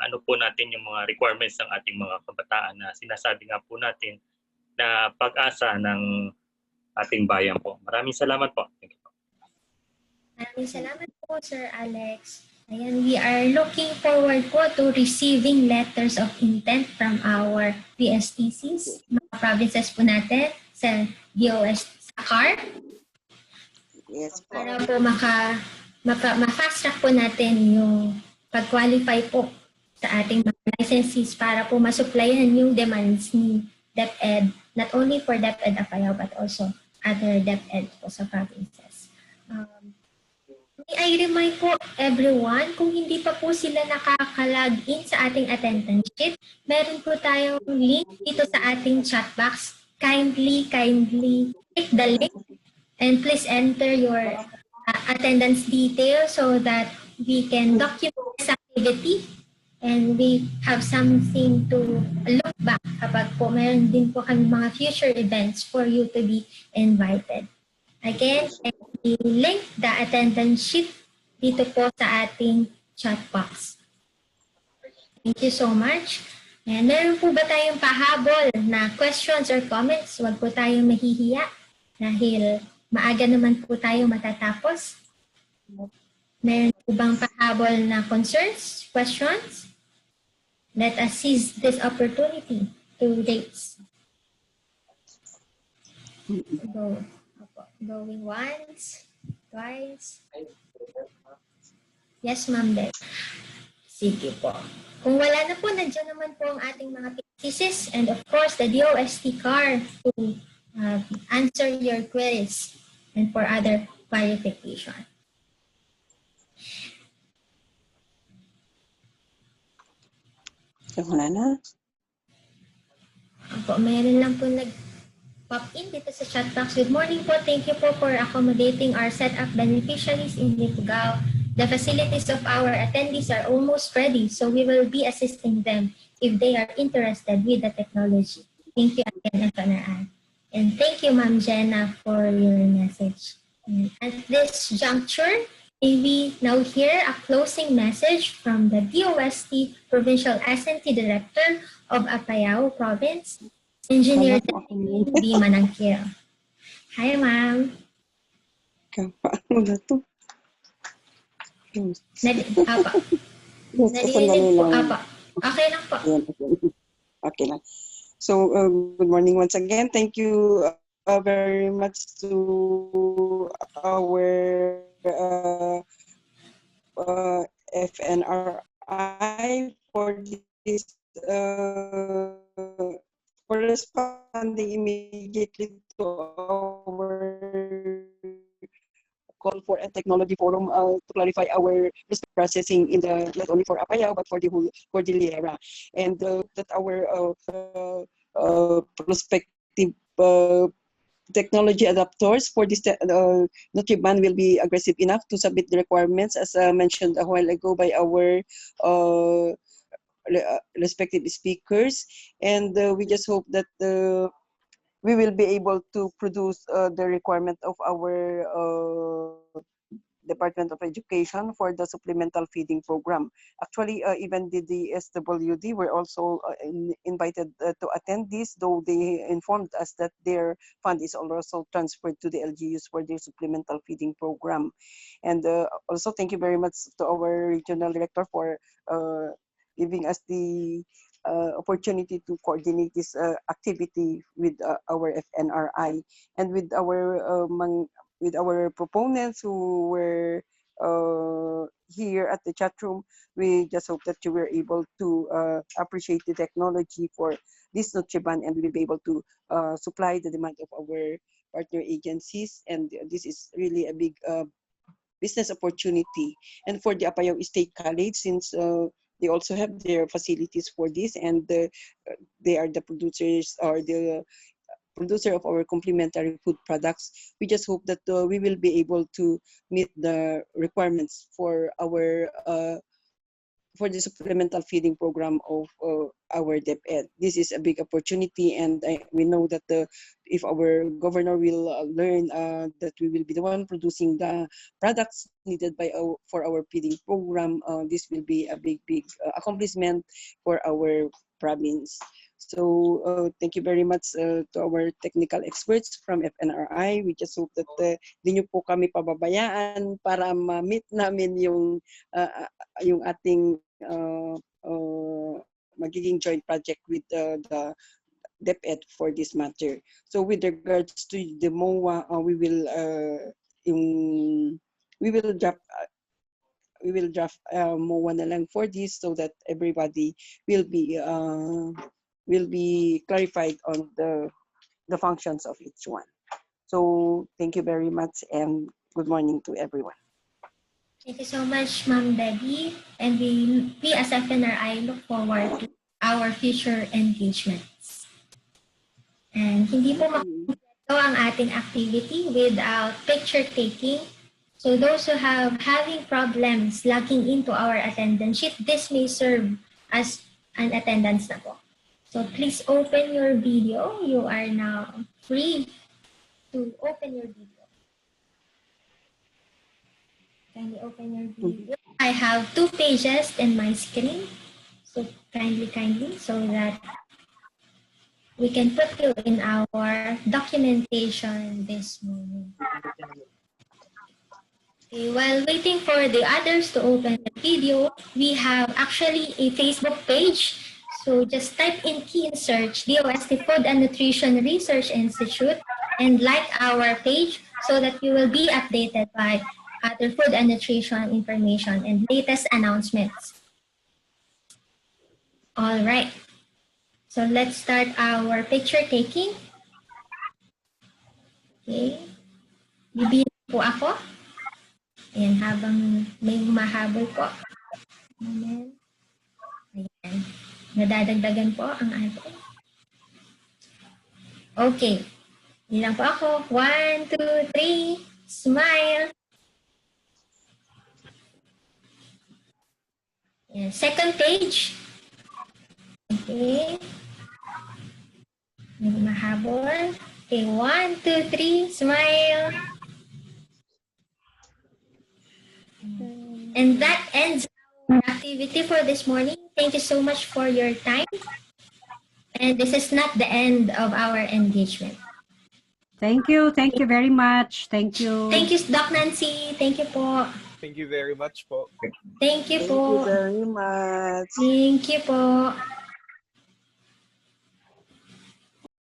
ano po natin yung mga requirements ng ating mga kabataan na sinasabi nga po natin na pag-asa ng ating bayan po. Maraming salamat po. Thank you. Maraming salamat po, Sir Alex. Ayan, we are looking forward po to receiving letters of intent from our PSTCs, mga provinces po natin sa DOS sa CAR. Yes po. Para po ma-fast track po natin yung pag-qualify po sa ating mga licensees para po masupplyan yung demands ni DepEd, not only for DepEd Apayao but also other DepEd po sa provinces. May I remind po everyone, kung hindi pa po sila nakaka-log in sa ating attendance sheet, meron po tayong link dito sa ating chat box. Kindly click the link and please enter your attendance details so that we can document this activity and we have something to look back kapag po meron din po kami mga future events for you to be invited. Again, i-link the attendance sheet dito po sa ating chat box. Thank you so much. And meron po ba tayong pahabol na questions or comments? Huwag po tayong mahihiya dahil maaga naman po tayo matatapos. Meron po bang pahabol na concerns, questions? Let us seize this opportunity to raise. Going once, twice. Yes, Ma'am Beth. Sige po. Kung wala na po, nandiyan naman po ang ating mga thesis and of course the DOST-CAR to answer your queries and for other clarification. Wala na. Opo, meron lang po nag-pop in dito sa chat box. Good morning po. Thank you po for accommodating our setup beneficiaries in Ifugao. The facilities of our attendees are almost ready, so we will be assisting them if they are interested with the technology. Thank you again, FNRI. And thank you, Ma'am Jenna, for your message. And at this juncture, may we now hear a closing message from the DOST Provincial S&T Director of Apayao Province, Engineer D. Manangkil. Hi, Ma'am. Ano na to? Apa. Narinig po. Apa. Okay lang po. Okay lang. So, good morning once again. Thank you very much to our FNRI for this for responding immediately to our call for a technology forum to clarify our processing in the not only for Apayao but for the whole Cordillera, and that our prospective technology adapters for this Nutriband will be aggressive enough to submit the requirements as mentioned a while ago by our respective speakers, and we just hope that we will be able to produce the requirement of our Department of Education for the supplemental feeding program. Actually, even the DSWD were also invited to attend this, though they informed us that their fund is also transferred to the LGUs for their supplemental feeding program. And also, thank you very much to our regional director for giving us the opportunity to coordinate this activity with our FNRI and with our proponents who were here at the chat room. We just hope that you were able to appreciate the technology for this Nutriban, and we will be able to supply the demand of our partner agencies. And this is really a big business opportunity. And for the Apayao State College, since they also have their facilities for this, and they are the producers or the producer of our complementary food products, we just hope that we will be able to meet the requirements for our for the supplemental feeding program of our DepEd. This is a big opportunity, and we know that if our governor will learn that we will be the one producing the products needed by for our feeding program, this will be a big accomplishment for our province. So thank you very much to our technical experts from FNRI. We just hope that di nyo po kami pababayaan para ma-meet namin yung ating magiging joint project with the DepEd for this matter. So with regards to the MOA, we will draft MOA na lang for this, so that everybody will be clarified on the functions of each one. So thank you very much, and good morning to everyone. Thank you so much, Ma'am Debbie. And we as FNRI look forward to our future engagements. And hindi po makumpleto ang ating activity without picture taking. So those who having problems logging into our attendance sheet, this may serve as an attendance na po. So please open your video. You are now free to open your video. Kindly open your video. I have 2 pages in my screen. So kindly, so that we can put you in our documentation this morning. Okay, while waiting for the others to open the video, we have actually a Facebook page. So just type in key in search DOST Food and Nutrition Research Institute and like our page so that you will be updated by other food and nutrition information and latest announcements. All right. So let's start our picture taking. Okay. Bibili po ako. Ayan, habang may humahabol po. Ayan. Ayan. Nadadagdagan po ang ating. Okay. Bilang po ako. 1, 2, 3. Smile. Ayan. Second page. Okay. May humahabol. Okay. 1, 2, 3. Smile. And that ends our activity for this morning. Thank you so much for your time. And this is not the end of our engagement. Thank you very much. Thank you. Thank you, Doc Nancy. Thank you po. Thank you very much po. Thank you Thank po. you very much. Thank you po.